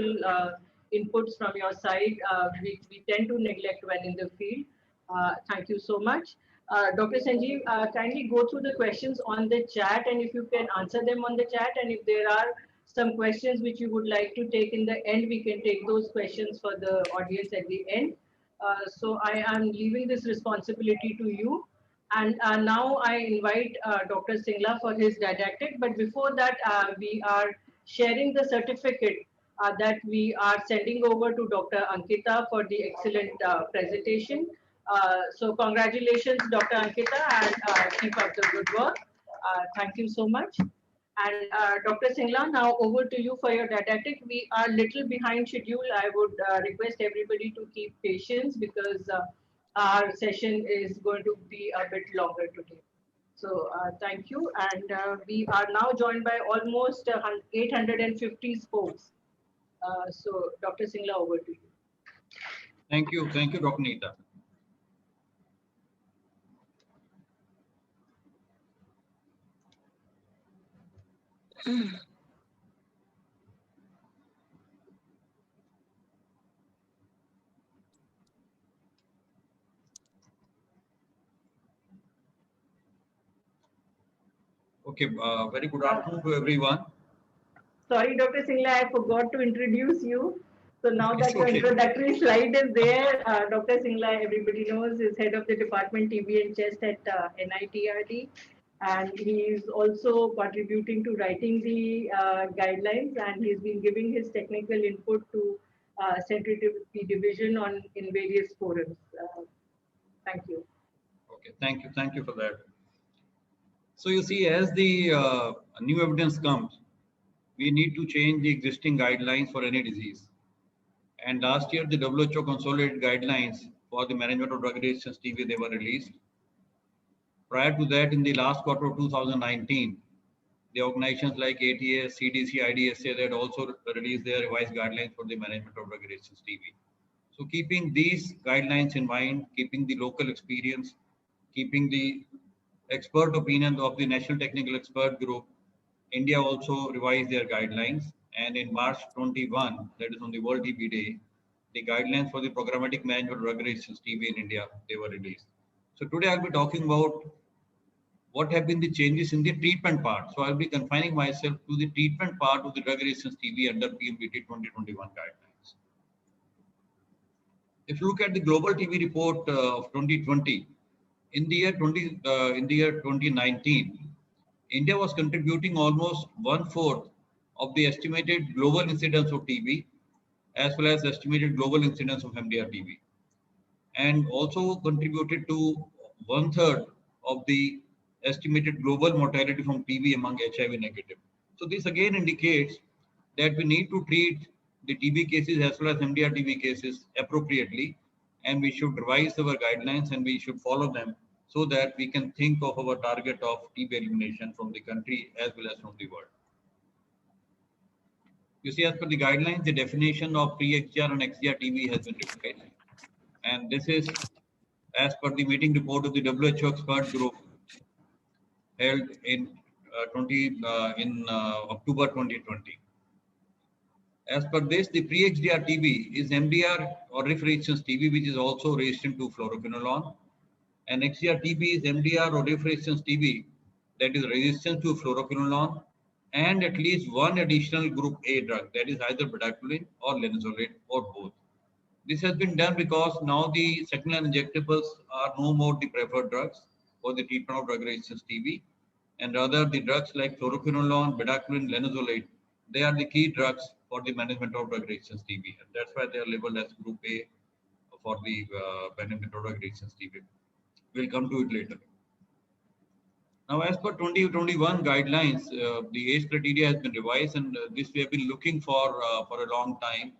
inputs from your side. We tend to neglect when in the field. Thank you so much. Dr. Sanjeev, kindly go through the questions on the chat, and if you can answer them on the chat, and if there are some questions which you would like to take in the end, we can take those questions for the audience at the end. So I am leaving this responsibility to you. And now I invite Dr. Singla for his didactic. But before that, we are sharing the certificate that we are sending over to Dr. Ankita for the excellent presentation. So congratulations, Dr. Ankita, and keep up the good work. Thank you so much. And Dr. Singla, now over to you for your didactic. We are little behind schedule. I would request everybody to keep patience because our session is going to be a bit longer today. So thank you. And we are now joined by almost 850 spokes. So Dr. Singla, over to you. Thank you, Dr. Neeta. Okay, very good afternoon to everyone. Sorry, Dr. Singla, I forgot to introduce you. So now that It's your okay. introductory slide is there, Dr. Singla, everybody knows, is head of the department TB and chest at NITRD. And he is also contributing to writing the guidelines, and he's been giving his technical input to sensitivity division in various forums. Thank you. Okay, thank you for that. So you see, as the new evidence comes, we need to change the existing guidelines for any disease. And last year, the WHO consolidated guidelines for the management of drug-resistant TB, they were released. Prior to that, in the last quarter of 2019, the organizations like ATA, CDC, IDSA, they had also released their revised guidelines for the management of drug-resistant TB. So keeping these guidelines in mind, keeping the local experience, keeping the expert opinion of the National Technical Expert Group, India also revised their guidelines. And in March 21, that is on the World TB Day, the guidelines for the programmatic management of drug-resistant TB in India, they were released. So today I'll be talking about what have been the changes in the treatment part. So I'll be confining myself to the treatment part of the drug-resistant TB under PMDT 2021 guidelines. If you look at the global TB report of 2020, in the year 2019, India was contributing almost 1/4 of the estimated global incidence of TB as well as estimated global incidence of MDR-TB, and also contributed to 1/3 of the estimated global mortality from TB among HIV negative. So this again indicates that we need to treat the TB cases as well as MDR-TB cases appropriately, and we should revise our guidelines and we should follow them so that we can think of our target of TB elimination from the country as well as from the world. You see, as per the guidelines, the definition of pre-XDR and XDR-TB has been revised, and this is as per the meeting report of the WHO expert group held in October 2020. As per this, the pre-XDR TB is MDR or resistance TB, which is also resistant to fluoroquinolone, and XDR TB is MDR or resistance TB that is resistant to fluoroquinolone and at least one additional group A drug, that is either bedaquiline or linezolid or both. This has been done because now the second-line injectables are no more the preferred drugs for the treatment of drug-resistant TB, and rather the drugs like fluoroquinolone, bedaquiline, linezolid, they are the key drugs for the management of drug-resistant TB, and that's why they are labeled as Group A for the management of drug-resistant TB. We'll come to it later. Now, as per 2021 guidelines, the age criteria has been revised, and this we have been looking for a long time.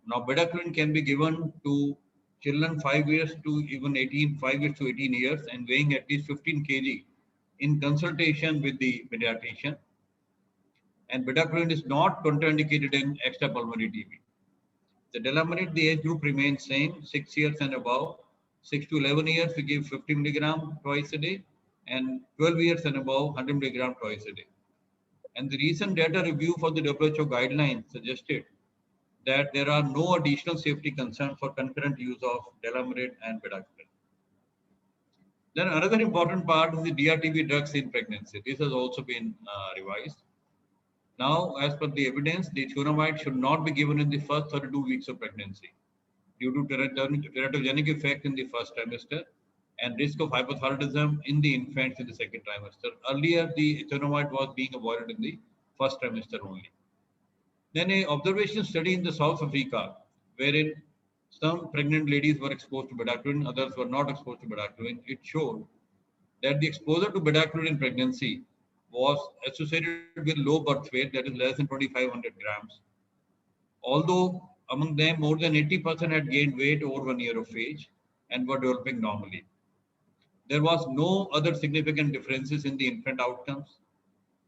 Now, bedaquiline can be given to children 5 years to even 5 years to 18 years and weighing at least 15 kg in consultation with the pediatrician. And bedaquiline is not contraindicated in extrapulmonary TB. The delamanid, the age group remains same, 6 years and above. 6 to 11 years, we give 50 milligram twice a day, and 12 years and above, 100 milligram twice a day. And the recent data review for the WHO guidelines suggested that there are no additional safety concerns for concurrent use of delamanid and bedaquiline. Then another important part is the DRTB drugs in pregnancy. This has also been revised. Now, as per the evidence, the thionamide should not be given in the first 32 weeks of pregnancy due to teratogenic effect in the first trimester and risk of hypothyroidism in the infants in the second trimester. Earlier, the thionamide was being avoided in the first trimester only. Then an observation study in the South Africa, wherein some pregnant ladies were exposed to bedaquiline, others were not exposed to bedaquiline. It showed that the exposure to bedaquiline in pregnancy was associated with low birth weight, that is less than 2,500 grams. Although among them, more than 80% had gained weight over 1 year of age and were developing normally. There was no other significant differences in the infant outcomes,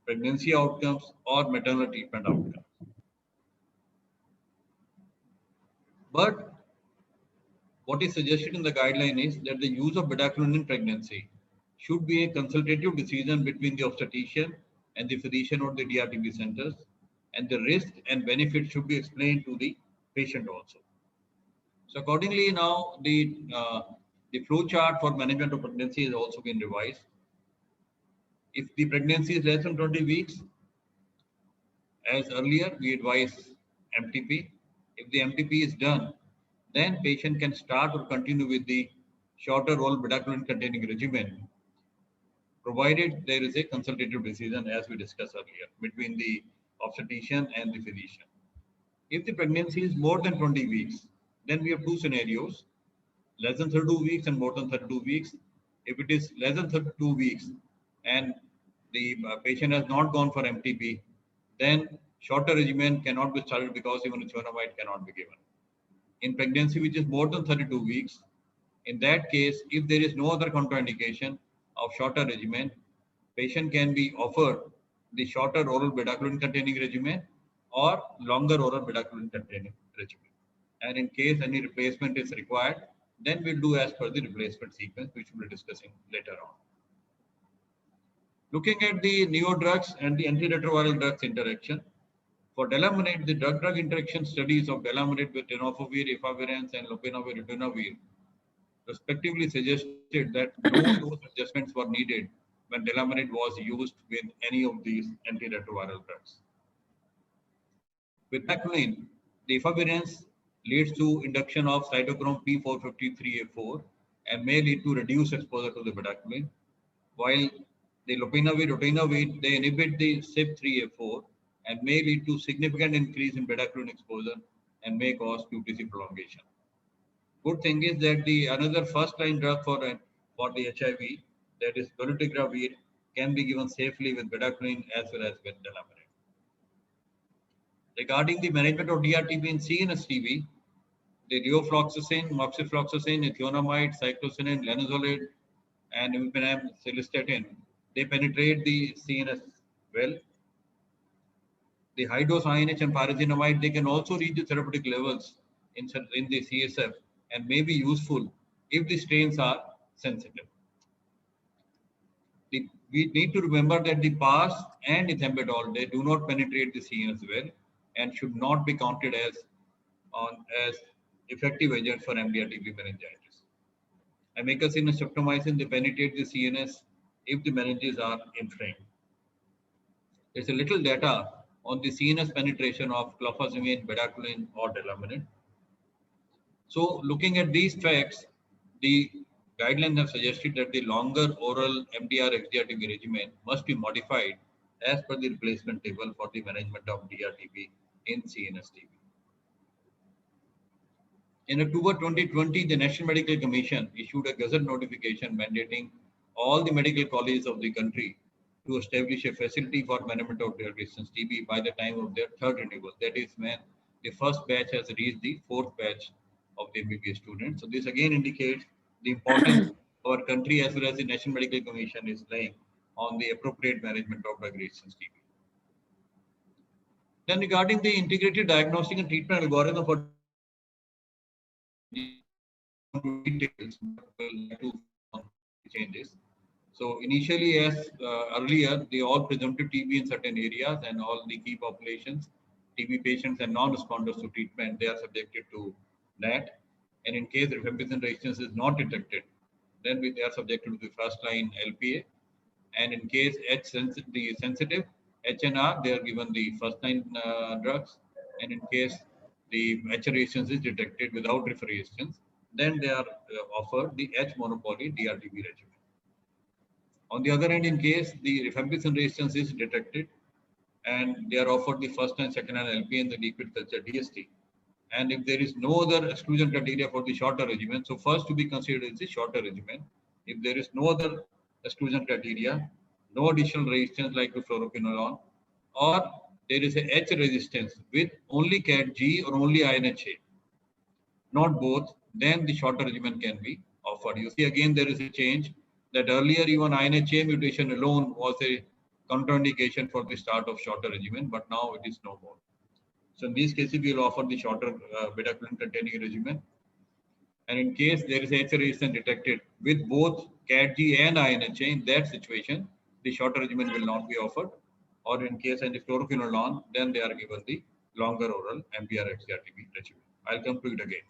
pregnancy outcomes, or maternal treatment outcomes. But what is suggested in the guideline is that the use of bedaquiline in pregnancy should be a consultative decision between the obstetrician and the physician or the DRTB centers, and the risk and benefit should be explained to the patient also. So accordingly, now the flow chart for management of pregnancy has also been revised. If the pregnancy is less than 20 weeks, as earlier, we advise MTP. If the MTP is done, then patient can start or continue with the shorter oral bedaquiline containing regimen, provided there is a consultative decision, as we discussed earlier, between the obstetrician and the physician. If the pregnancy is more than 20 weeks, then we have two scenarios, less than 32 weeks and more than 32 weeks. If it is less than 32 weeks and the patient has not gone for MTP, then shorter regimen cannot be started because even a thionamide cannot be given. In pregnancy which is more than 32 weeks, in that case, if there is no other contraindication of shorter regimen, patient can be offered the shorter oral bedaquiline containing regimen or longer oral bedaquiline containing regimen. And in case any replacement is required, then we'll do as per the replacement sequence, which we'll be discussing later on. Looking at the neo drugs and the antiretroviral drugs interaction, for delamanid, the drug-drug interaction studies of delamanid with tenofovir, efavirenz, and lopinavir-ritonavir respectively suggested that no dose adjustments were needed when delamanid was used with any of these antiretroviral drugs. With bedaquiline, the efavirenz leads to induction of cytochrome P453A4 and may lead to reduced exposure to the bedaquiline, while the lopinavir-ritonavir, they inhibit the CYP3A4 and may lead to significant increase in bedaquiline exposure and may cause QTC prolongation. Good thing is that the another first line drug for the HIV, that is dolutegravir, can be given safely with bedaquiline as well as with delamanid. Regarding the management of DRTB in CNS TB, the levofloxacin, moxifloxacin, ethionamide, cyclosinine, linezolid, and imipenem, cilistatin, they penetrate the CNS well. The high dose INH and pyrazinamide, they can also reach the therapeutic levels in the CSF and may be useful if the strains are sensitive. We need to remember that the PAS and ethambutol, they do not penetrate the CNS well and should not be counted as effective agent for MDR-TB meningitis. Amikacin and streptomycin, they penetrate the CNS if the meninges are inflamed. There's a little data on the CNS penetration of clofazimine, bedaquiline, or delamanid. So, looking at these facts, the guidelines have suggested that the longer oral MDR-XDR-TB regimen must be modified as per the replacement table for the management of DRTB in CNS TB. In October 2020, the National Medical Commission issued a gazette notification mandating all the medical colleges of the country to establish a facility for management of drug-resistant TB by the time of their third renewal. That is when the first batch has reached the fourth batch of the MBBS students. So this again indicates the importance our country as well as the National Medical Commission is laying on the appropriate management of drug-resistant TB. Then regarding the integrated diagnostic and treatment algorithm for details, changes. So initially, as earlier, they all presumptive TB in certain areas and all the key populations, TB patients and non-responders to treatment, they are subjected to that. And in case rifampicin resistance is not detected, then they are subjected to the first line LPA. And in case the sensitive HNR, they are given the first line drugs. And in case the H resistance is detected without rif resistance, then they are offered the H monopoly DRTB regimen. On the other hand, in case the rifampicin resistance is detected and they are offered the first and second line LP and the liquid culture DST. And if there is no other exclusion criteria for the shorter regimen, so first to be considered is the shorter regimen. If there is no other exclusion criteria, no additional resistance like the fluoroquinolone, or there is a H resistance with only CAT-G or only INHA, not both, then the shorter regimen can be offered. You see, again, there is a change that earlier even INHA mutation alone was a contraindication for the start of shorter regimen, but now it is no more. So in these cases, we will offer the shorter bedaquiline containing regimen. And in case there is H resistance detected with both CAT-G and INHA, in that situation, the shorter regimen will not be offered. Or in case of the fluoroquinolone, then they are given the longer oral MDR-XDR-TB regimen. I'll come to it again.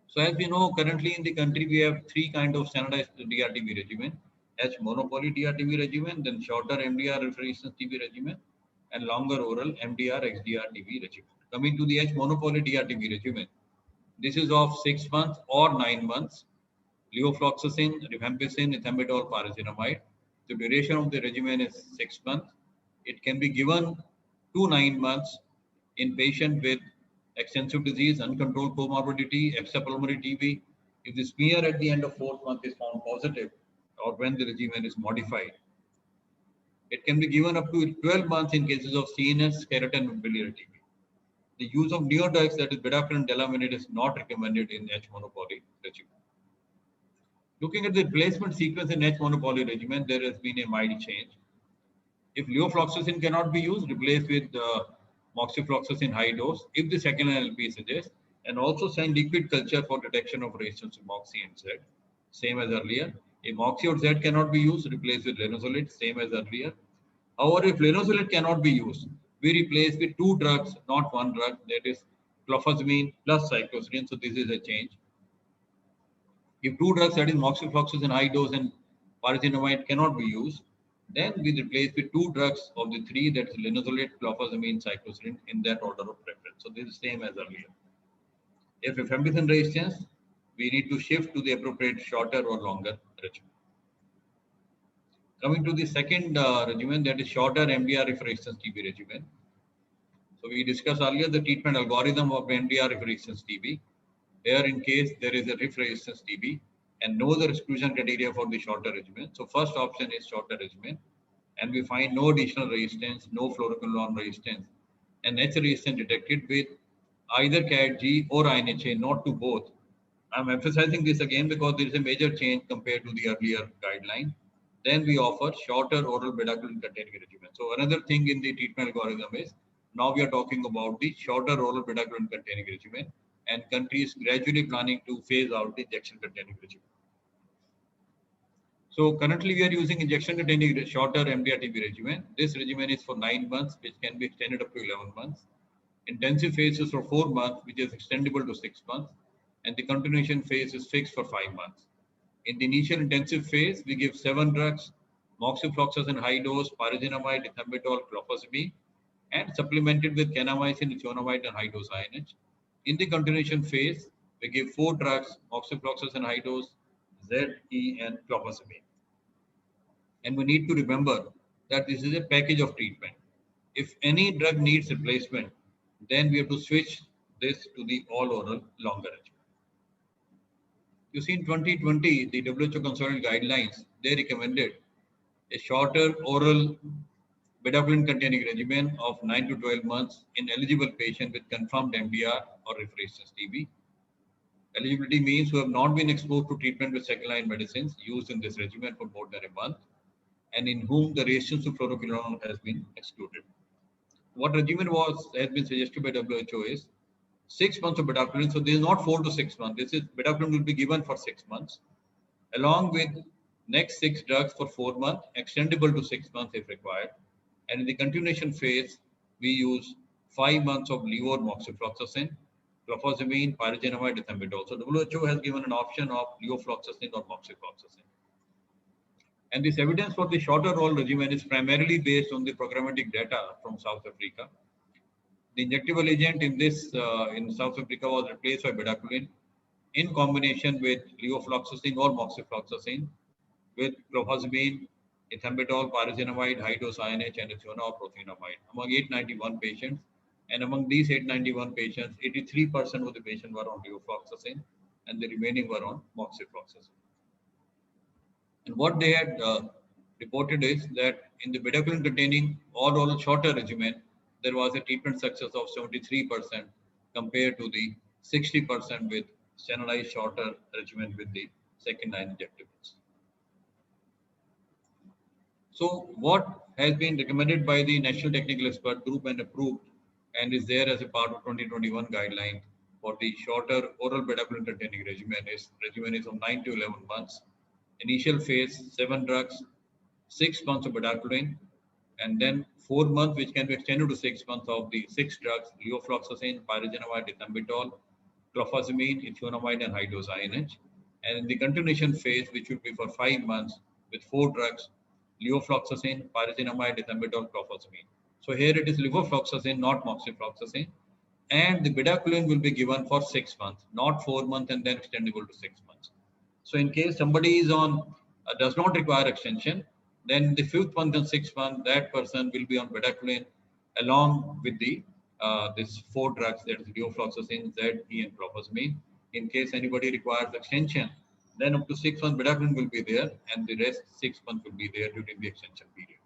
So as we know, currently in the country, we have three kinds of standardized DRTB regimen: H monopoly DRTB regimen, then shorter MDR resistance TB regimen, and longer oral MDR-XDR-TB regimen. Coming to the H monopoly DRTB regimen, this is of 6 months or 9 months. Levofloxacin, rifampicin, ethambutol, pyrazinamide. The duration of the regimen is 6 months. It can be given to 9 months in patient with extensive disease, uncontrolled comorbidity, extrapulmonary TB. If the smear at the end of 4th month is found positive, or when the regimen is modified, it can be given up to 12 months in cases of CNS, skeleton, and biliary TB. The use of neodrugs, that is bedaquiline and delamanid, is not recommended in H monopoly regimen. Looking at the replacement sequence in H monopoly regimen, there has been a mild change. If levofloxacin cannot be used, replace with moxifloxacin high dose if the second line LP suggests, and also send liquid culture for detection of resistance to moxi and Z, same as earlier. If moxi or Z cannot be used, replace with linezolid, same as earlier. However, if linezolid cannot be used, we replace with 2 drugs, not 1 drug, that is clofazimine plus cyclosidine. So this is a change. If 2 drugs, that is moxifloxacin high dose and pyrazinamide, cannot be used, then we replace with 2 drugs of the 3, that is linezolid, clofazimine, cyclosidine, in that order of preference. So this is the same as earlier. If rifampicin resistance, we need to shift to the appropriate shorter or longer regimen. Coming to the second regimen, that is shorter MDR resistance TB regimen. So we discussed earlier the treatment algorithm of MDR resistance TB. Here, in case there is a resistance TB and no other exclusion criteria for the shorter regimen. So first option is shorter regimen, and we find no additional resistance, no fluoroquinolone resistance, and H resistance detected with either CAT-G or INHA, not to both. I'm emphasizing this again because there is a major change compared to the earlier guideline. Then we offer shorter oral bedaquiline containing regimen. So another thing in the treatment algorithm is now we are talking about the shorter oral bedaquiline containing regimen, and countries gradually planning to phase out the injection containing regimen. So currently we are using injection containing shorter MDR-TB regimen. This regimen is for 9 months, which can be extended up to 11 months. Intensive phase is for 4 months, which is extendable to 6 months. And the continuation phase is fixed for 5 months. In the initial intensive phase, we give 7 drugs, moxifloxacin high dose, pyrazinamide, ethambutol, clofazimine, and supplemented with kanamycin, ethionamide, and high dose INH. In the continuation phase, we give 4 drugs, moxifloxacin high dose, Z, E, and clofazimine. And we need to remember that this is a package of treatment. If any drug needs replacement, then we have to switch this to the all oral longer regimen. You see, in 2020, the WHO consolidated guidelines, they recommended a shorter oral bedaquiline containing regimen of 9 to 12 months in eligible patients with confirmed MDR or resistance TB. Eligibility means who have not been exposed to treatment with second-line medicines used in this regimen for more than a month, and in whom the resistance to fluoroquinolone has been excluded. What regimen has been suggested by WHO is 6 months of bedaquiline. So this is not 4 to 6 months. This is bedaquiline will be given for 6 months, along with next 6 drugs for 4 months, extendable to 6 months if required. And in the continuation phase, we use 5 months of levo moxifloxacin, clofazimine, pyrazinamide, ethambutol. So WHO has given an option of levofloxacin or moxifloxacin. And this evidence for the shorter oral regimen is primarily based on the programmatic data from South Africa. The injectable agent in this in South Africa was replaced by bedaquiline in combination with levofloxacin or moxifloxacin with clofazimine, ethambutol, pyrazinamide, high dose INH, and ethionamide or prothionamide among 891 patients. And among these 891 patients, 83% of the patients were on levofloxacin and the remaining were on moxifloxacin. And what they had reported is that in the bedaquiline containing all oral shorter regimen, there was a treatment success of 73% compared to the 60% with standardized shorter regimen with the second-line injectables. So what has been recommended by the National Technical Expert Group and approved and is there as a part of 2021 guideline for the shorter oral bedaquiline containing regimen is of 9 to 11 months. Initial phase, 7 drugs, 6 months of bedaquiline, and then 4 months, which can be extended to 6 months of the 6 drugs, levofloxacin, pyrazinamide, ethambutol, clofazimine, ethionamide, and high dose INH. And in the continuation phase, which would be for 5 months with 4 drugs, levofloxacin, pyrazinamide, ethambutol, clofazimine. So here it is levofloxacin, not moxifloxacin. And the bedaquiline will be given for 6 months, not 4 months and then extendable to 6 months. So in case somebody is on, does not require extension, then the 5th month and 6th month, that person will be on bedaquiline along with the this 4 drugs, that is levofloxacin, Z, E, and clofazimine. In case anybody requires extension, then up to 6 months bedaquiline will be there, and the rest 6 months will be there during the extension period.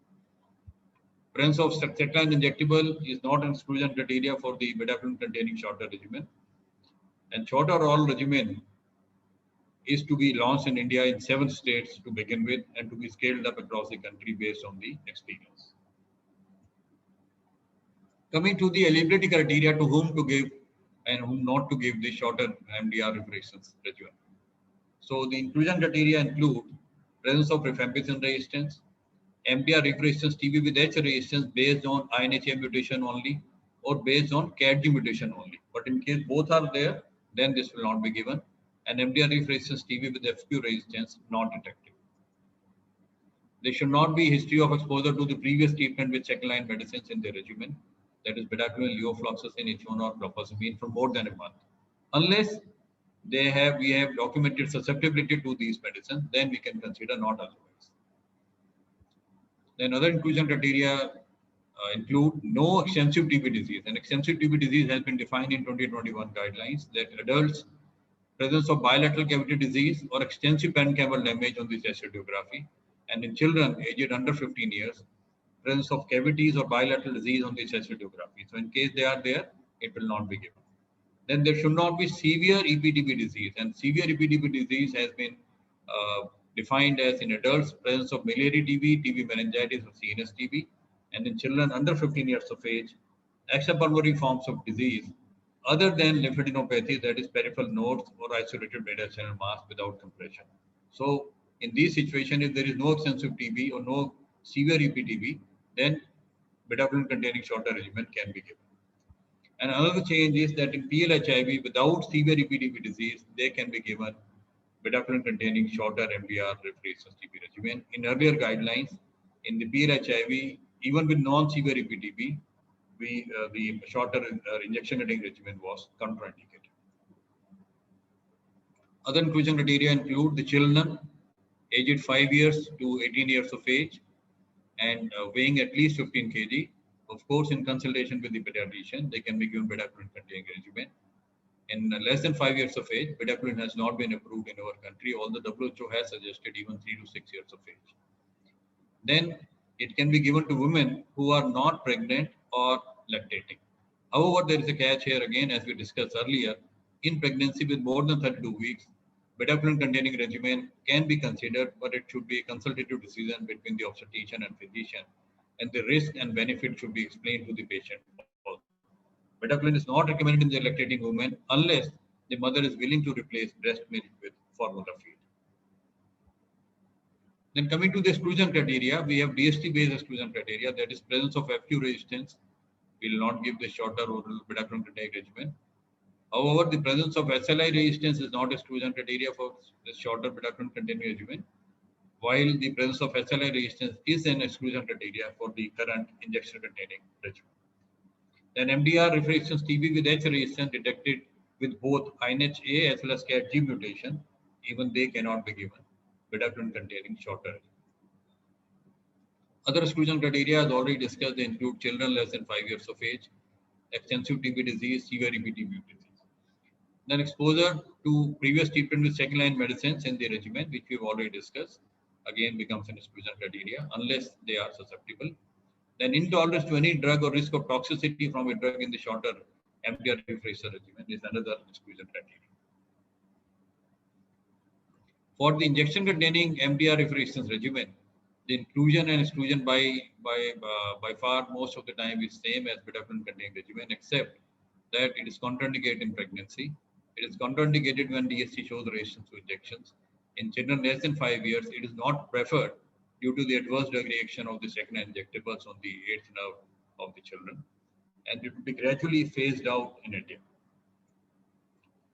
Presence of second-line injectable is not an exclusion criteria for the bedaquiline containing shorter regimen. And shorter oral regimen is to be launched in India in 7 states to begin with and to be scaled up across the country based on the experience. Coming to the eligibility criteria to whom to give and whom not to give the shorter MDR resistance regimen. So the inclusion criteria include presence of rifampicin resistance, MDR resistance TB with H resistance based on INHA mutation only or based on CAT-G mutation only. But in case both are there, then this will not be given. And MDR resistance TB with FQ resistance not detected. There should not be history of exposure to the previous treatment with second-line medicines in the regimen, that is bedaquiline, levofloxacin, ethionamide, clofazimine for more than a month. Unless we have documented susceptibility to these medicines, then we can consider not otherwise. Then other inclusion criteria include no extensive TB disease. And extensive TB disease has been defined in 2021 guidelines that adults presence of bilateral cavity disease or extensive parenchymal damage on the chest radiography, and in children aged under 15 years, presence of cavities or bilateral disease on the chest radiography. So in case they are there, it will not be given. Then there should not be severe EPTB disease, and severe EPTB disease has been defined as in adults presence of miliary TB, TB meningitis or CNS TB, and in children under 15 years of age, extrapulmonary forms of disease other than lymphadenopathy, that is peripheral nodes or isolated beta channel mass without compression. So in this situation, if there is no extensive TB or no severe EPTB, then bedaquiline containing shorter regimen can be given. And another change is that in PLHIV without severe EPTB disease, they can be given bedaquiline containing shorter MDR reference TB regimen. In earlier guidelines, in the PLHIV, even with non-severe EPTB, the shorter injection containing regimen was contraindicated. Other inclusion criteria include the children aged 5 years to 18 years of age and weighing at least 15 kg. Of course, in consultation with the pediatrician, they can be given bedaquiline containing regimen. In less than 5 years of age, bedaquiline has not been approved in our country, although WHO has suggested even 3 to 6 years of age. Then it can be given to women who are not pregnant or lactating. However, there is a catch here again, as we discussed earlier. In pregnancy with more than 32 weeks, bedaquiline containing regimen can be considered, but it should be a consultative decision between the obstetrician and physician, and the risk and benefit should be explained to the patient also. Bedaquiline is not recommended in the lactating woman unless the mother is willing to replace breast milk with formula feed. Then coming to the exclusion criteria, we have DST-based exclusion criteria, that is presence of FQ resistance will not give the shorter oral bedaquiline containing regimen. However, the presence of SLI resistance is not exclusion criteria for the shorter bedaquiline containing regimen, while the presence of SLI resistance is an exclusion criteria for the current injection containing regimen. Then MDR resistance TB with H resistance detected with both INH-A as well as CAT-G mutation, even they cannot be given bedaquiline containing shorter. Other exclusion criteria, as already discussed, they include children less than 5 years of age, extensive TB disease, severe EPTB disease. Then exposure to previous treatment with second-line medicines in the regimen, which we've already discussed, again becomes an exclusion criteria unless they are susceptible. Then intolerance to any drug or risk of toxicity from a drug in the shorter MDR refresher regimen is another exclusion criteria. For the injection containing MDR refresher regimen, the inclusion and exclusion by far most of the time is same as bedaquiline containing regimen, except that it is contraindicated in pregnancy. It is contraindicated when DST shows resistance to injections. In children less than 5 years, it is not preferred due to the adverse drug reaction of the second injectables on the 8th nerve of the children, and it will be gradually phased out in India.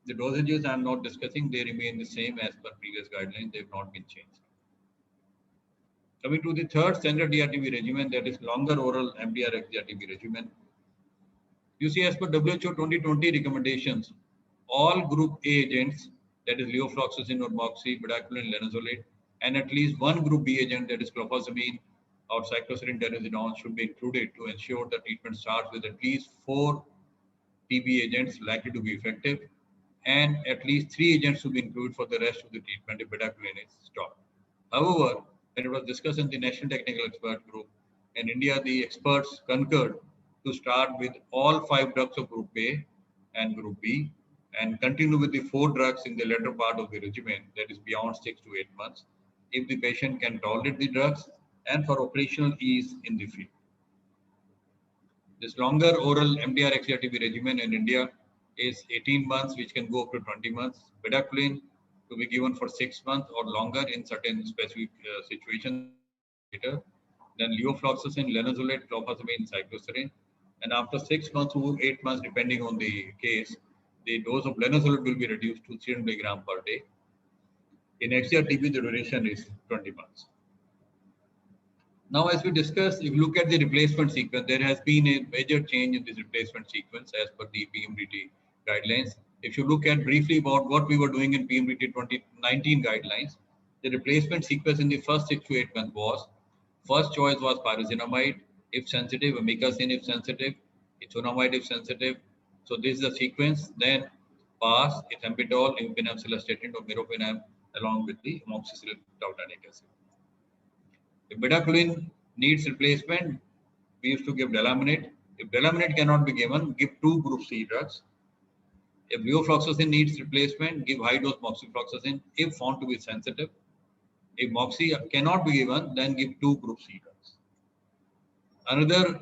The dosages I am not discussing, they remain the same as per previous guidelines, they have not been changed. Coming to the third standard DRTB regimen, that is longer oral MDR DRTB regimen. You see, as per WHO 2020 recommendations, all group A agents, that is levofloxacin or moxi, bedaquiline, linezolid, and at least one group B agent, that is clofazimine or cycloserine trazodone, should be included to ensure the treatment starts with at least 4 TB agents likely to be effective, and at least 3 agents should be included for the rest of the treatment if bedaquiline is stopped. However, when it was discussed in the National Technical Expert Group, in India, the experts concurred to start with all 5 drugs of Group A and Group B and continue with the 4 drugs in the latter part of the regimen, that is beyond 6 to 8 months, if the patient can tolerate the drugs and for operational ease in the field. This longer oral MDR XDRTB regimen in India is 18 months, which can go up to 20 months. Bedaquiline to be given for 6 months or longer in certain specific situations later. Then levofloxacin, linezolid, clofazimine, cycloserine. And after 6 months to 8 months, depending on the case, the dose of linezolid will be reduced to 300 mg per day. In XDRTB, the duration is 20 months. Now, as we discussed, if you look at the replacement sequence, there has been a major change in this replacement sequence as per the PMDT guidelines. If you look at briefly about what we were doing in PMDT 2019 guidelines, the replacement sequence in the first 6 to 8 months was First choice was pyrazinamide, if sensitive, amikacin if sensitive, ethonamide if sensitive. So this is the sequence. Then PAS, ethambutol, imipenem, cilastatin, or meropenem, along with the amoxicillin tautanate acid. If bedaquiline needs replacement, we used to give delaminate. If delaminate cannot be given, give 2 group C drugs. If levofloxacin needs replacement, give high dose moxifloxacin if found to be sensitive. If moxi cannot be given, then give 2 group C drugs. Another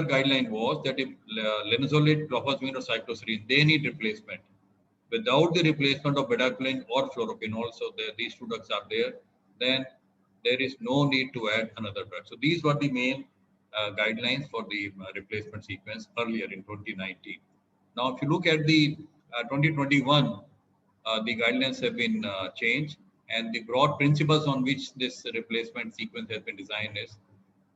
guideline was that if linezolid, clofazimine, or cycloserine, they need replacement. Without the replacement of bedaquiline or fluoroquinol, so these 2 drugs are there, then there is no need to add another drug. So these were the main guidelines for the replacement sequence earlier in 2019. Now, if you look at the 2021, the guidelines have been changed, and the broad principles on which this replacement sequence has been designed is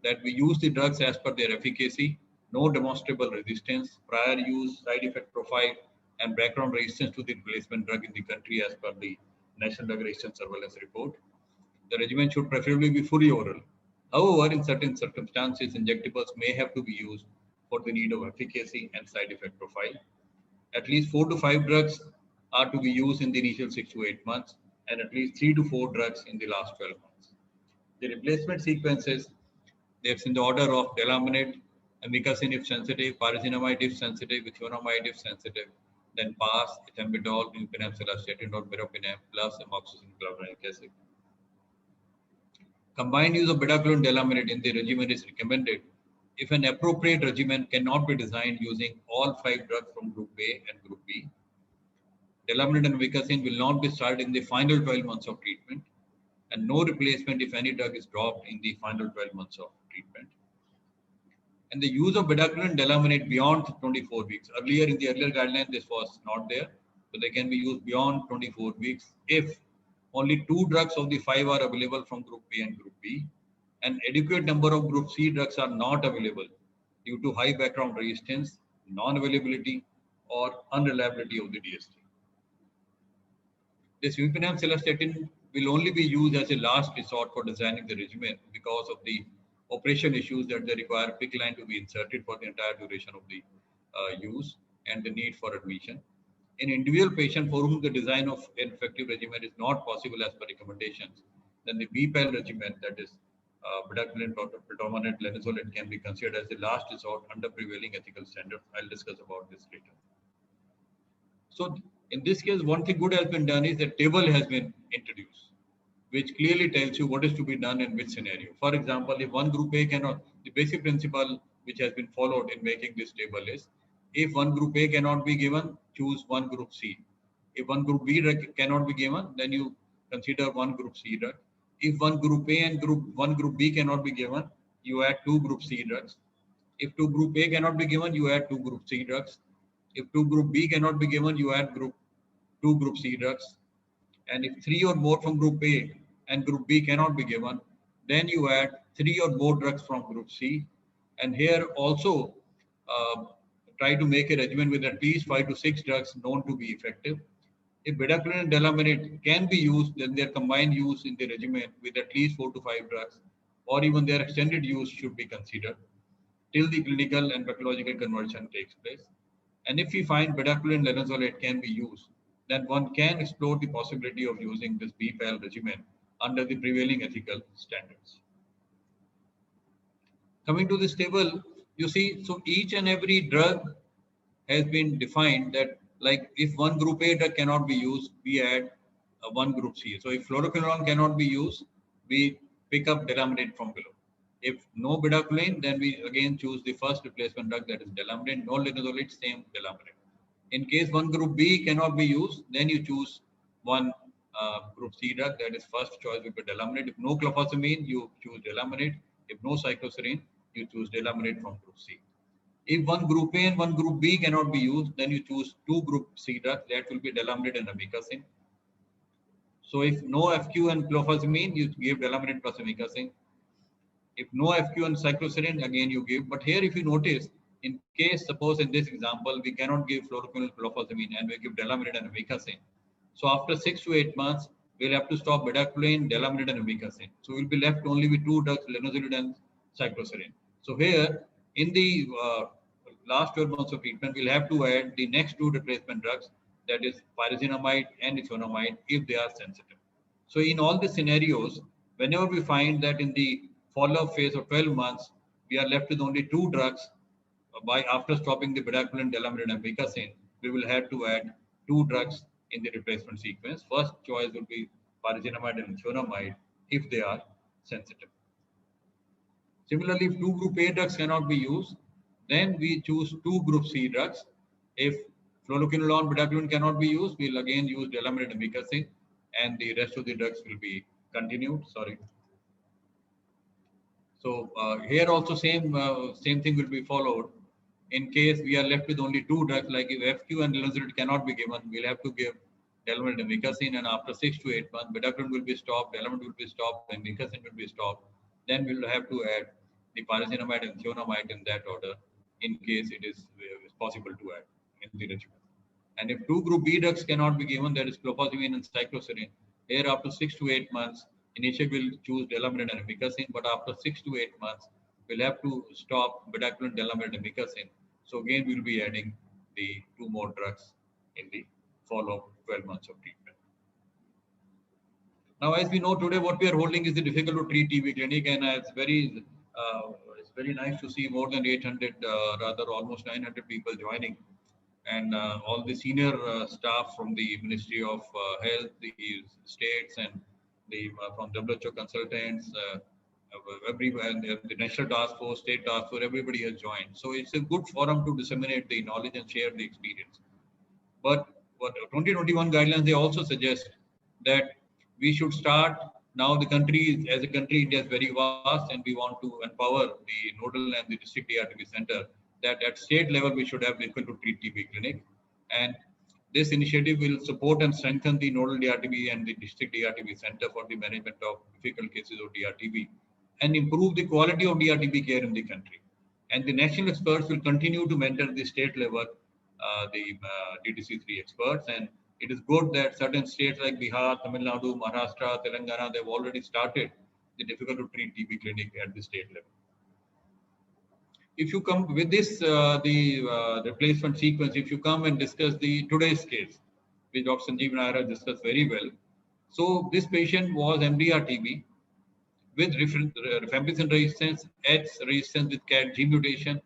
that we use the drugs as per their efficacy, no demonstrable resistance, prior use, side effect profile, and background resistance to the replacement drug in the country as per the National Drug Resistance Surveillance Report. The regimen should preferably be fully oral. However, in certain circumstances, injectables may have to be used for the need of efficacy and side effect profile. At least 4 to 5 drugs are to be used in the initial 6 to 8 months, and at least 3 to 4 drugs in the last 12 months. The replacement sequences, they're in the order of delaminate, amikacin if sensitive, pyrazinamide if sensitive, ethonamide if sensitive, then PAS, ethambutol, imipenem, cilastatin, or meropenem, plus amoxicillin clavulanic acid. Combined use of bedaquiline delaminate in the regimen is recommended if an appropriate regimen cannot be designed using all 5 drugs from Group A and Group B. Delaminate and amikacin will not be started in the final 12 months of treatment, and no replacement if any drug is dropped in the final 12 months of treatment. And the use of bedaquiline and delaminate beyond 24 weeks. Earlier in the earlier guideline, this was not there, but they can be used beyond 24 weeks if only 2 drugs of the 5 are available from Group A and Group B, and adequate number of Group C drugs are not available due to high background resistance, non-availability, or unreliability of the DST. This imipenem cilastatin will only be used as a last resort for designing the regimen because of the operation issues that they require PICC line to be inserted for the entire duration of the use and the need for admission. In individual patient for whom the design of an effective regimen is not possible as per recommendations, then the BPAL regimen, that is bedaquiline predominant linezolid, can be considered as the last resort under prevailing ethical standards. I'll discuss about this later. So in this case, one thing good has been done is that table has been introduced, which clearly tells you what is to be done in which scenario. For example, if one group A cannot, the basic principle which has been followed in making this table is, if one group A cannot be given, choose one group C. If one group B cannot be given, then you consider one group C drug. If one group A and one group B cannot be given, you add 2 group C drugs. If 2 group A cannot be given, you add 2 group C drugs. If 2 group B cannot be given, you add 2 group C drugs. And if 3 or more from group A and group B cannot be given, then you add 3 or more drugs from group C. And here also try to make a regimen with at least 5 to 6 drugs known to be effective. If bedaquiline and delaminate can be used, then their combined use in the regimen with at least 4 to 5 drugs, or even their extended use, should be considered till the clinical and pathological conversion takes place. And if we find bedaquiline and linezolid can be used, then one can explore the possibility of using this BPAL regimen under the prevailing ethical standards. Coming to this table, you see, so each and every drug has been defined that, like, if one group A drug cannot be used, we add one group C. So if fluoroquinolone cannot be used, we pick up delaminate from below. If no bedaquiline, then we again choose the first replacement drug, that is delaminate. No linezolid, same delaminate. In case one group B cannot be used, then you choose one group C drug, that is first choice will be delaminate. If no clofazimine, you choose delaminate. If no cycloserine, you choose delaminate from group C. If one group A and one group B cannot be used, then you choose 2 group C drugs, that will be delaminate and amikacin. So if no FQ and clofazimine, you give delaminate plus amikacin. If no FQ and cycloserine, again you give. But here, if you notice, in case, suppose in this example, we cannot give fluoroquinolone clofazimine and we give delaminate and amikacin. So after 6 to 8 months, we'll have to stop bedaquiline, delamanid, and amikacin. So we'll be left only with 2 drugs, linezolid and cycloserine. So here, in the last 12 months of treatment, we'll have to add the next 2 replacement drugs, that is pyrazinamide and ethionamide, if they are sensitive. So in all the scenarios, whenever we find that in the follow-up phase of 12 months, we are left with only 2 drugs, after stopping the bedaquiline, delamanid, and amikacin, we will have to add 2 drugs in the replacement sequence. First choice would be pyrazinamide and ethionamide if they are sensitive. Similarly, if 2 group A drugs cannot be used, then we choose 2 group C drugs. If fluoroquinolone, bedaquiline cannot be used, we'll again use delamanid and amikacin, and the rest of the drugs will be continued. Sorry. So here also same thing will be followed. In case we are left with only 2 drugs, like if FQ and linezolid cannot be given, we'll have to give delamanid and amikacin, and after 6 to 8 months, bedaquiline will be stopped, delamanid will be stopped, and amikacin will be stopped. Then we'll have to add the pyrazinamide and ethionamide in that order, in case it is possible to add in the regimen. And if 2 group B drugs cannot be given, that is clofazimine and cycloserine, here after 6 to 8 months, initially we'll choose delamanid and amikacin, but after 6 to 8 months, we'll have to stop bedaquiline, delamanid, and amikacin. So again, we'll be adding the 2 more drugs in the follow-up 12 months of treatment. Now, as we know today, what we are holding is the difficult to treat TB clinic, and it's very nice to see more than 800, rather almost 900 people joining, and all the senior staff from the Ministry of Health, the states, and the from WHO consultants, everyone, the National Task Force, State Task Force, everybody has joined. So it's a good forum to disseminate the knowledge and share the experience. But what 2021 guidelines, they also suggest that we should start now. The country, as a country, India is very vast, and we want to empower the nodal and the district DRTB center, that at state level we should have vehicle to treat TB clinic. And this initiative will support and strengthen the nodal DRTB and the district DRTB center for the management of difficult cases of DRTB, and improve the quality of DRTB care in the country. And the national experts will continue to mentor the state level, the DDC3 experts. And it is good that certain states like Bihar, Tamil Nadu, Maharashtra, Telangana, they've already started the difficult to treat TB clinic at the state level. If you come with this, the replacement sequence, if you come and discuss the today's case, which Dr. Sanjeev and I have discussed very well. So this patient was MDR TB with rifampicin resistance, H resistance with CAT G mutation,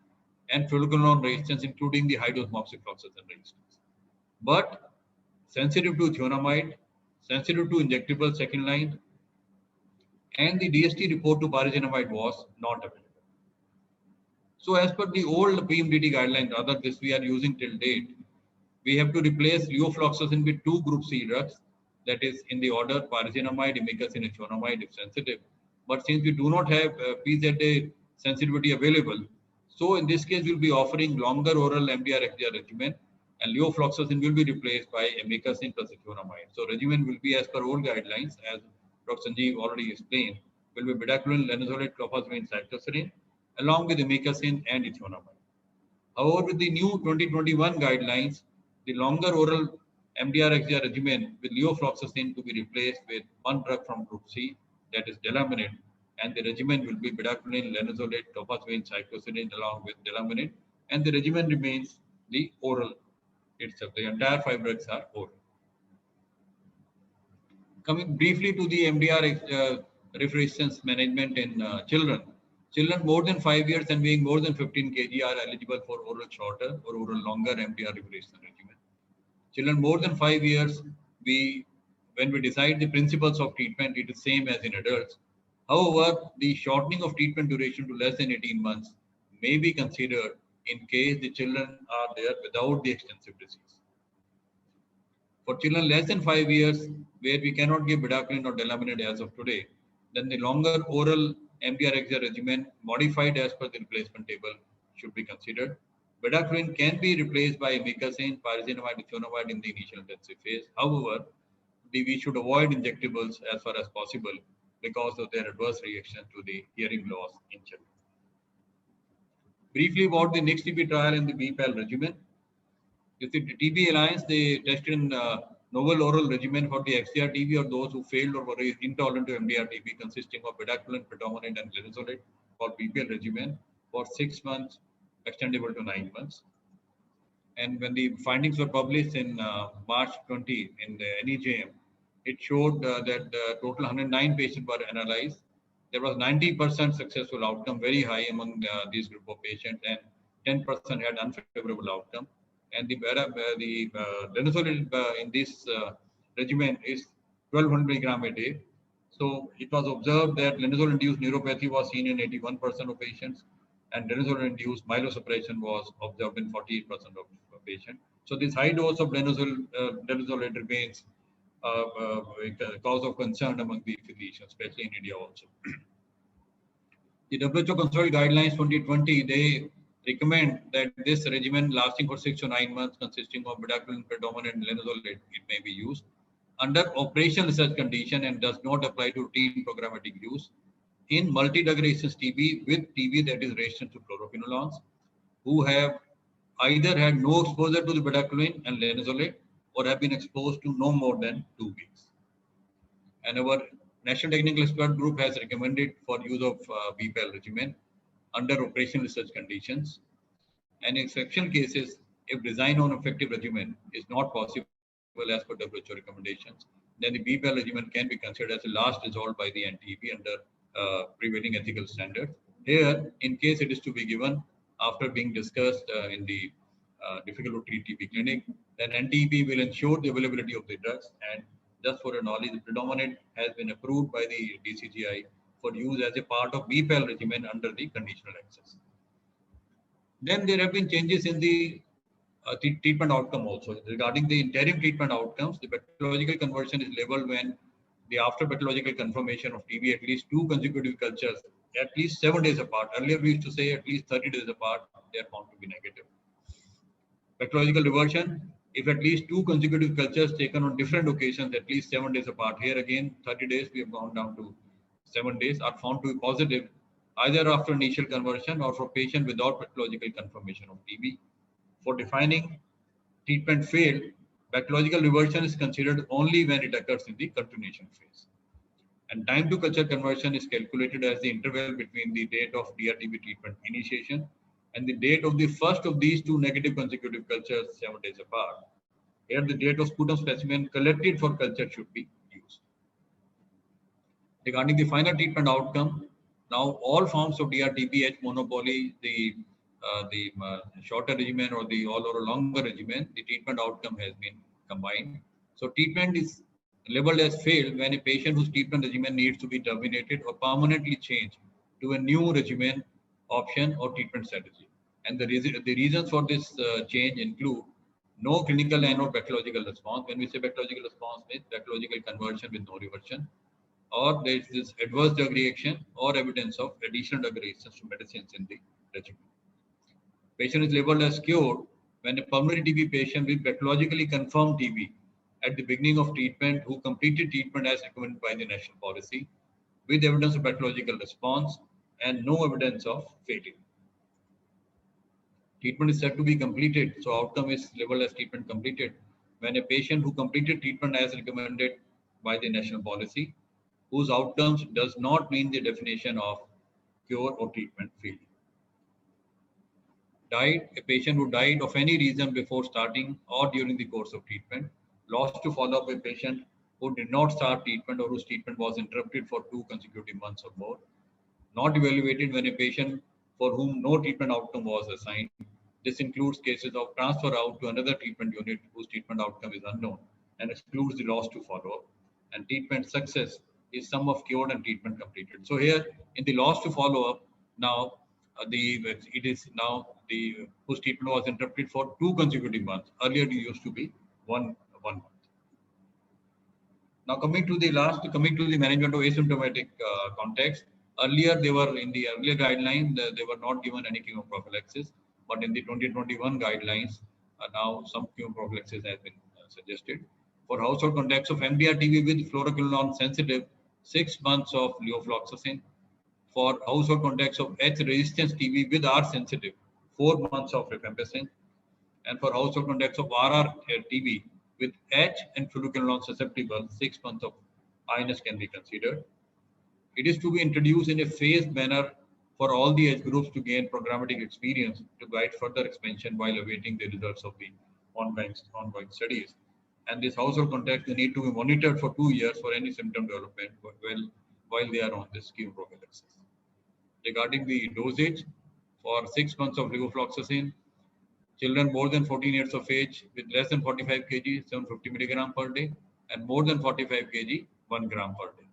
and fluoroquinolone resistance, including the high-dose moxifloxacin resistance. But sensitive to ethionamide, sensitive to injectable second line, and the DST report to pyrazinamide was not available. So as per the old PMDD guidelines, rather this we are using till date, we have to replace levofloxacin with 2 group C drugs, that is in the order pyrazinamide, amikacin, ethionamide if sensitive. But since we do not have PZA sensitivity available, so in this case we'll be offering longer oral MDR-XDR regimen, and levofloxacin will be replaced by amikacin plus ethionamide. So regimen will be as per old guidelines, as Dr. Sanjeev already explained, will be bedaquiline, linezolid, clofazimine, cycloserine, along with amikacin and ethionamide. However, with the new 2021 guidelines, the longer oral MDR-XDR regimen with levofloxacin to be replaced with 1 drug from group C, that is delamanid, and the regimen will be bedaquiline, linezolid, clofazimine, cycloserine along with delamanid, and the regimen remains the oral itself. The entire 5 drugs are oral. Coming briefly to the MDR resistance management in children. Children more than 5 years and weighing more than 15 kg are eligible for oral shorter or oral longer MDR resistance regimen. Children more than 5 years, when we decide the principles of treatment, it is same as in adults. However, the shortening of treatment duration to less than 18 months may be considered in case the children are there without the extensive disease. For children less than 5 years, where we cannot give bedaquiline or delamanid as of today, then the longer oral MDR-XDR regimen modified as per the replacement table should be considered. Bedaquiline can be replaced by amikacin, pyrazinamide, ethionamide in the initial intensive phase. However, we should avoid injectables as far as possible because of their adverse reaction to the hearing loss in children. Briefly about the next TB trial and the BPAL regimen. You see, the TB Alliance, they tested in novel oral regimen for the XDR-TB or those who failed or were intolerant to MDR-TB consisting of bedaquiline, predominant and linezolid for BPL regimen for 6 months, extendable to 9 months. And when the findings were published in March 20 in the NEJM, it showed that total 109 patients were analyzed. There was 90% successful outcome, very high among these group of patients, and 10% had unfavorable outcome. And the linezolid in this regimen is 1200 milligram a day. So it was observed that linezolid-induced neuropathy was seen in 81% of patients, and linezolid-induced myelosuppression was observed in 48% of patients. So this high dose of linezolid remains a cause of concern among the physicians, especially in India also. The WHO Consulted Guidelines 2020, they recommend that this regimen lasting for 6 to 9 months, consisting of bedaquiline, predominant, and linezolid, it may be used under operational research condition and does not apply to routine programmatic use in multi-drug resistant TB with TB that is resistant to fluoroquinolones, who have either had no exposure to the bedaquiline and linezolid or have been exposed to no more than 2 weeks. And our National Technical Expert Group has recommended for use of BPL regimen under operational research conditions. And in exceptional cases, if design on effective regimen is not possible as per WHO recommendations, then the BPL regimen can be considered as a last resort by the NTB under prevailing ethical standards. Here, in case it is to be given after being discussed in the difficult to treat TB clinic, then NTB will ensure the availability of the drugs. And just for your knowledge, the predominant has been approved by the DCGI for use as a part of BPL regimen under the conditional access. Then there have been changes in the treatment outcome also. Regarding the interim treatment outcomes, the pathological conversion is labeled when the after pathological confirmation of TB at least 2 consecutive cultures at least 7 days apart. Earlier we used to say at least 30 days apart, they are found to be negative. Pathological reversion, if at least 2 consecutive cultures taken on different occasions at least 7 days apart, here again 30 days we have gone down to 7 days, are found to be positive either after initial conversion or for patient without pathological confirmation of TB. For defining treatment failed, pathological reversion is considered only when it occurs in the continuation phase. And time to culture conversion is calculated as the interval between the date of DRTB treatment initiation and the date of the first of these 2 negative consecutive cultures 7 days apart. Here the date of sputum specimen collected for culture should be used. Regarding the final treatment outcome, now all forms of DRTB, H monopoly, the shorter regimen or the all or longer regimen, the treatment outcome has been combined. So treatment is labeled as failed when a patient whose treatment regimen needs to be terminated or permanently changed to a new regimen option or treatment strategy. And the reasons for this change include no clinical and or pathological response. When we say pathological response, means pathological conversion with no reversion, or there is this adverse drug reaction or evidence of additional drug reactions to medicines in the regimen. Patient is labeled as cured when a pulmonary TB patient with pathologically confirmed TB at the beginning of treatment who completed treatment as recommended by the national policy with evidence of pathological response and no evidence of failure. Treatment is said to be completed, so outcome is labeled as treatment completed when a patient who completed treatment as recommended by the national policy, whose outcomes does not mean the definition of cure or treatment failure. Died, a patient who died of any reason before starting or during the course of treatment. Lost to follow up a patient who did not start treatment or whose treatment was interrupted for 2 consecutive months or more. Not evaluated when a patient for whom no treatment outcome was assigned. This includes cases of transfer out to another treatment unit whose treatment outcome is unknown and excludes the loss to follow-up. And treatment success is sum of cured and treatment completed. So here in the loss to follow-up, now it is now the whose treatment was interrupted for 2 consecutive months. Earlier it used to be one month. Now coming to the management of asymptomatic context. Earlier they were in the earlier guidelines, they were not given any chemoprophylaxis, but in the 2021 guidelines, now some chemoprophylaxis has been suggested. For household contacts of MDR-TB with fluoroquinolone sensitive, 6 months of levofloxacin. For household contacts of H-resistance TB with R-sensitive, 4 months of rifampicin. And for household contacts of RR-TB With H and fluoroquinolone susceptible, 6 months of INS can be considered. It is to be introduced in a phased manner for all the age groups to gain programmatic experience to guide further expansion while awaiting the results of the ongoing studies. And this household contact they need to be monitored for 2 years for any symptom development while they are on this scheme prophylaxis. Regarding the dosage, for 6 months of levofloxacin, children more than 14 years of age with less than 45 kg, 750 milligram per day, and more than 45 kg, 1 gram per day.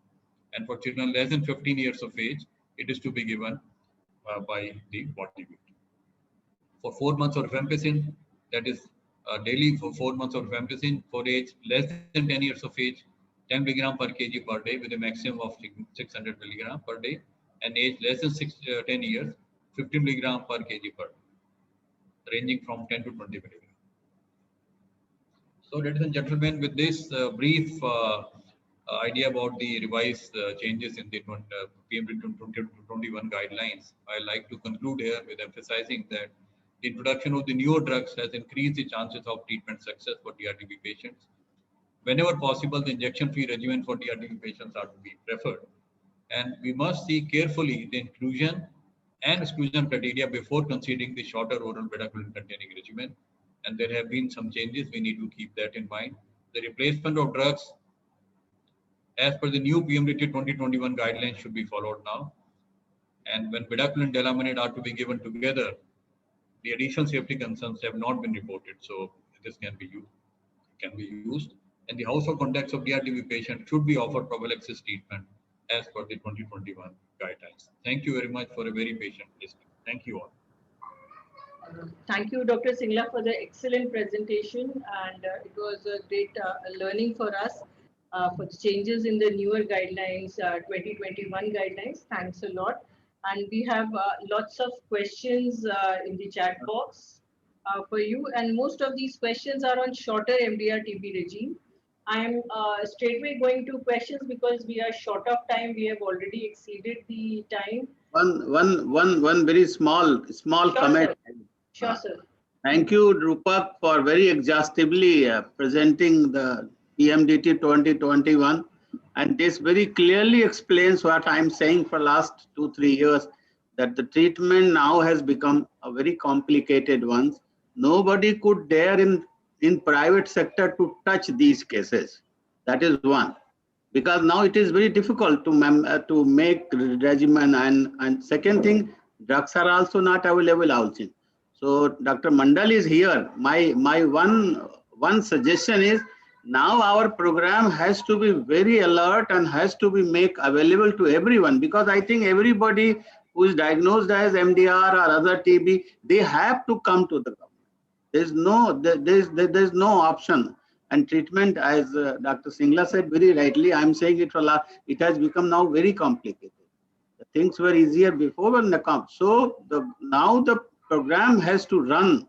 And for children less than 15 years of age, it is to be given by the body weight. For 4 months of rifampicin, that is daily for 4 months of rifampicin, for age less than 10 years of age, 10 milligram per kg per day with a maximum of 600 milligram per day, and age less than 10 years, 50 milligram per kg per day, ranging from 10 to 20 milligram. So, ladies and gentlemen, with this brief idea about the revised changes in the PMD 2021 guidelines, I like to conclude here with emphasizing that the introduction of the newer drugs has increased the chances of treatment success for DRTB patients. Whenever possible, the injection-free regimen for DRTB patients are to be preferred. And we must see carefully the inclusion and exclusion criteria before considering the shorter oral bedaquiline containing regimen. And there have been some changes, we need to keep that in mind. The replacement of drugs as per the new PMDT 2021 guidelines should be followed now. And when bedaquiline and delamanid are to be given together, the additional safety concerns have not been reported. So this can be used. And the household contacts of DRTB patient should be offered prophylaxis treatment as per the 2021 guidelines. Thank you very much for a very patient listening. Thank you all. Thank you, Dr. Singla, for the excellent presentation, and it was a great learning for us for the changes in the newer guidelines, 2021 guidelines. Thanks a lot. And we have lots of questions in the chat box for you, and most of these questions are on shorter MDR-TB regime. I am straightway going to questions because we are short of time. We have already exceeded the time. One very small Sure, comment. sir. Sure, sir. Thank you, Rupak, for very exhaustively presenting the PMDT 2021. And this very clearly explains what I'm saying for last 2-3 years, that the treatment now has become a very complicated one. Nobody could dare in private sector to touch these cases. That is one. Because now it is very difficult to make regimen, and second thing, drugs are also not available also. So Dr. Mandal is here. My one suggestion is, now our program has to be very alert and has to be made available to everyone, because I think everybody who is diagnosed as MDR or other TB, they have to come to the government. There's no option. And treatment, as Dr. Singla said very rightly, I'm saying it for last, it has become now very complicated. The things were easier before when they come. So now the program has to run,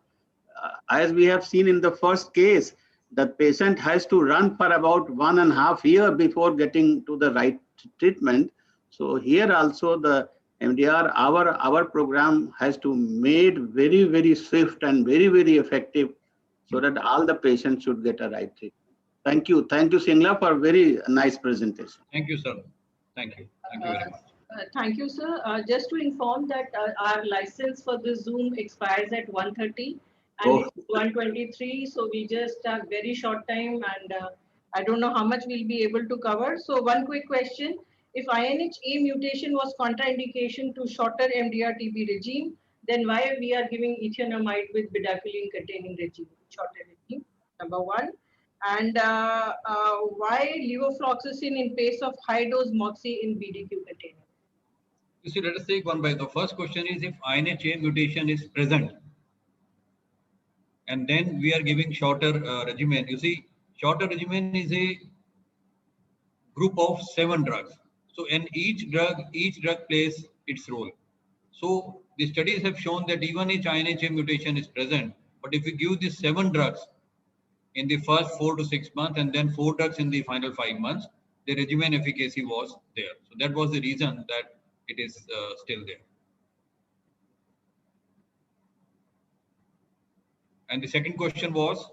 as we have seen in the first case, the patient has to run for about 1.5 years before getting to the right treatment. So here also the MDR, our program has to made very, very swift and very, very effective, so that all the patients should get a right treatment. Thank you, Singla, for a very nice presentation. Thank you, sir. Thank you very much. Thank you, sir. Just to inform that our license for the Zoom expires at 1:30 and it's 1:23. So we just have very short time, and I don't know how much we'll be able to cover. So one quick question. If INHA mutation was contraindication to shorter MDR-TB regime, then why we are giving ethionamide with bedaquiline containing regime, shorter regime, number one. And why levofloxacin in place of high dose moxi in BDQ container? You see, let us take one by the first question is, if INHA mutation is present, and then we are giving shorter regimen. You see, shorter regimen is a group of 7 drugs. So, and each drug plays its role. So, the studies have shown that even if INHA mutation is present, but if we give these 7 drugs in the first 4 to 6 months and then 4 drugs in the final 5 months, the regimen efficacy was there. So, that was the reason that it is still there. And the second question was?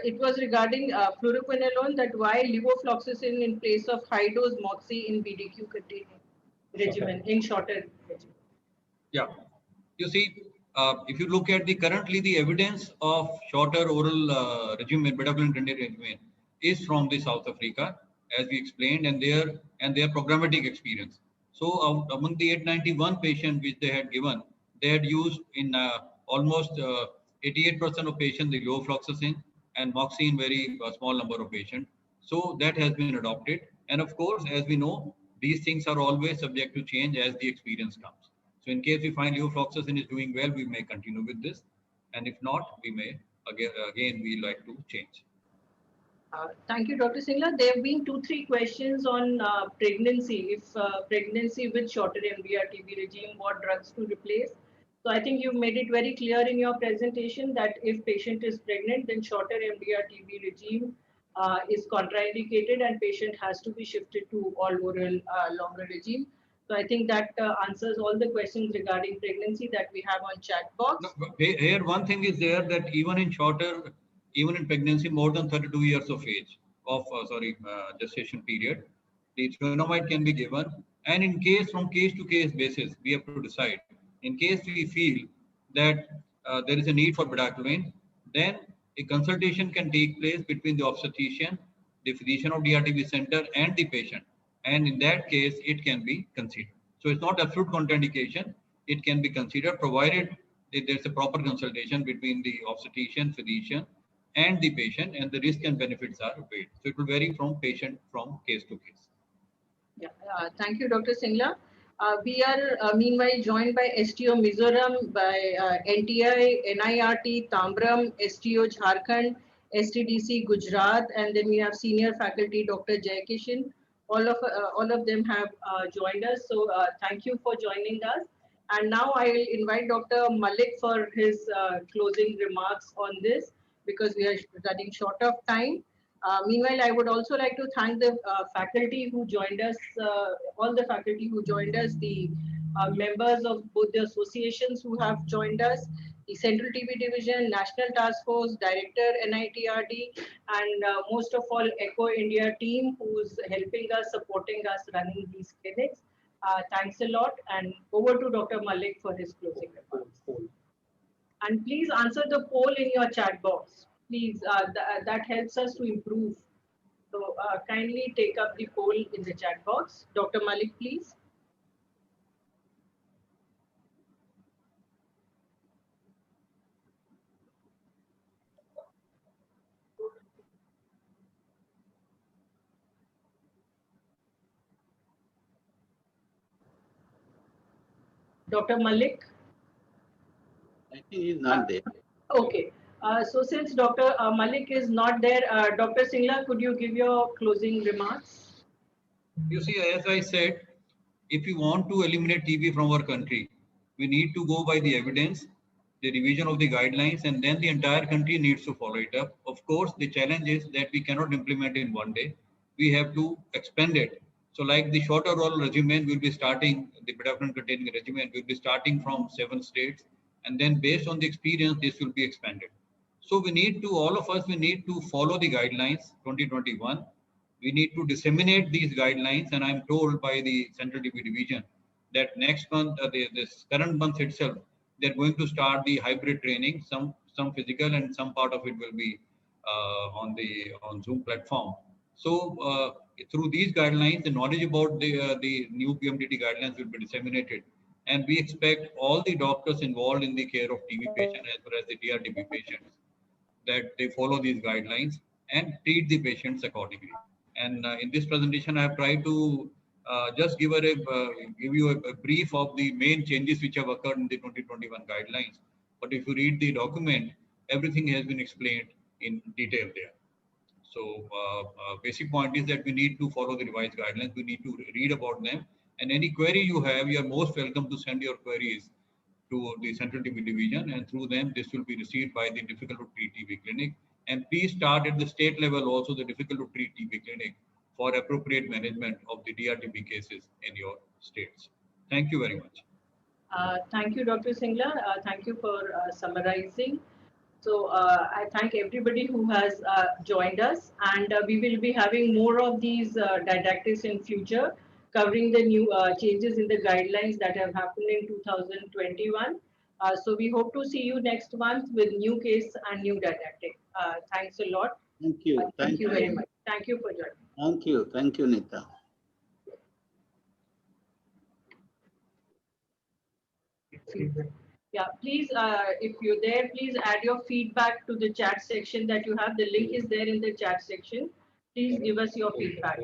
It was regarding fluoroquinolone, that why levofloxacin in place of high dose moxie in BDQ containing regimen, in shorter regimen. Yeah. You see, if you look at currently the evidence of shorter oral regimen, bedaquiline-containing regimen, is from the South Africa, as we explained, and their programmatic experience. So among the 891 patients which they had given, they had used in almost 88% of patients the levofloxacin and moxie in very small number of patients. So that has been adopted. And of course, as we know, these things are always subject to change as the experience comes. So in case we find levofloxacin is doing well, we may continue with this. And if not, we may, again we like to change. Thank you, Dr. Singla. There have been 2-3 questions on pregnancy. If pregnancy with shorter MDR-TB regime, what drugs to replace? So I think you made it very clear in your presentation that if patient is pregnant, then shorter MDR-TB regime is contraindicated and patient has to be shifted to all oral longer regime. So I think that answers all the questions regarding pregnancy that we have on chat box. No, here one thing is there that even in pregnancy more than 32 years of age of gestation period, the zoonamide can be given. And in case from case to case basis, we have to decide. In case we feel that there is a need for bedaquiline, then a consultation can take place between the obstetrician, the physician of DRTB center, and the patient. And in that case, it can be considered. So it's not absolute contraindication. It can be considered provided there's a proper consultation between the obstetrician, physician, and the patient, and the risk and benefits are weighed. So it will vary from patient from case to case. Yeah, thank you, Dr. Singla. We are meanwhile joined by STO Mizoram, by NTI, NIRT, Tambram, STO Jharkhand, STDC Gujarat, and then we have senior faculty Dr. Jayakishan. All of them have joined us. So thank you for joining us. And now I will invite Dr. Malik for his closing remarks on this, because we are running short of time. Meanwhile, I would also like to thank the faculty who joined us, all the faculty who joined us, the members of both the associations who have joined us, the Central TB Division, National Task Force, Director NITRD, and most of all, ECHO India team who's helping us, supporting us, running these clinics. Thanks a lot, and over to Dr. Malik for his closing remarks. And please answer the poll in your chat box. Please, that helps us to improve. So kindly take up the poll in the chat box. Dr. Malik, please. Dr. Malik? I think he's not there. Okay. So since Dr. Malik is not there, Dr. Singla, could you give your closing remarks? You see, as I said, if we want to eliminate TB from our country, we need to go by the evidence, the revision of the guidelines, and then the entire country needs to follow it up. Of course, the challenge is that we cannot implement in one day. We have to expand it. So like the shorter oral regimen will be starting, the bedaquiline containing regimen will be starting from 7 states. And then based on the experience, this will be expanded. So we need to, all of us, we need to follow the guidelines 2021. We need to disseminate these guidelines, and I'm told by the Central TB Division that next month, this current month itself, they're going to start the hybrid training, some physical and some part of it will be on Zoom platform. So through these guidelines, the knowledge about the new PMDT guidelines will be disseminated, and we expect all the doctors involved in the care of TB patients as well as the DRTB patients that they follow these guidelines and treat the patients accordingly. And in this presentation, I have tried to just give you a brief of the main changes which have occurred in the 2021 guidelines. But if you read the document, everything has been explained in detail there. So basic point is that we need to follow the revised guidelines. We need to read about them. And any query you have, you are most welcome to send your queries to the Central TB Division, and through them, this will be received by the difficult to treat TB clinic. And please start at the state level also the difficult to treat TB clinic for appropriate management of the DRTB cases in your states. Thank you very much. Thank you, Dr. Singla. Thank you for summarizing. So I thank everybody who has joined us, and we will be having more of these didactics in future, covering the new changes in the guidelines that have happened in 2021. So we hope to see you next month with new case and new didactic. Thanks a lot. Thank you. Thank you very much. Thank you for joining. Thank you. Thank you, Nita. Yeah, please, if you're there, please add your feedback to the chat section that you have. The link is there in the chat section. Please give us your feedback.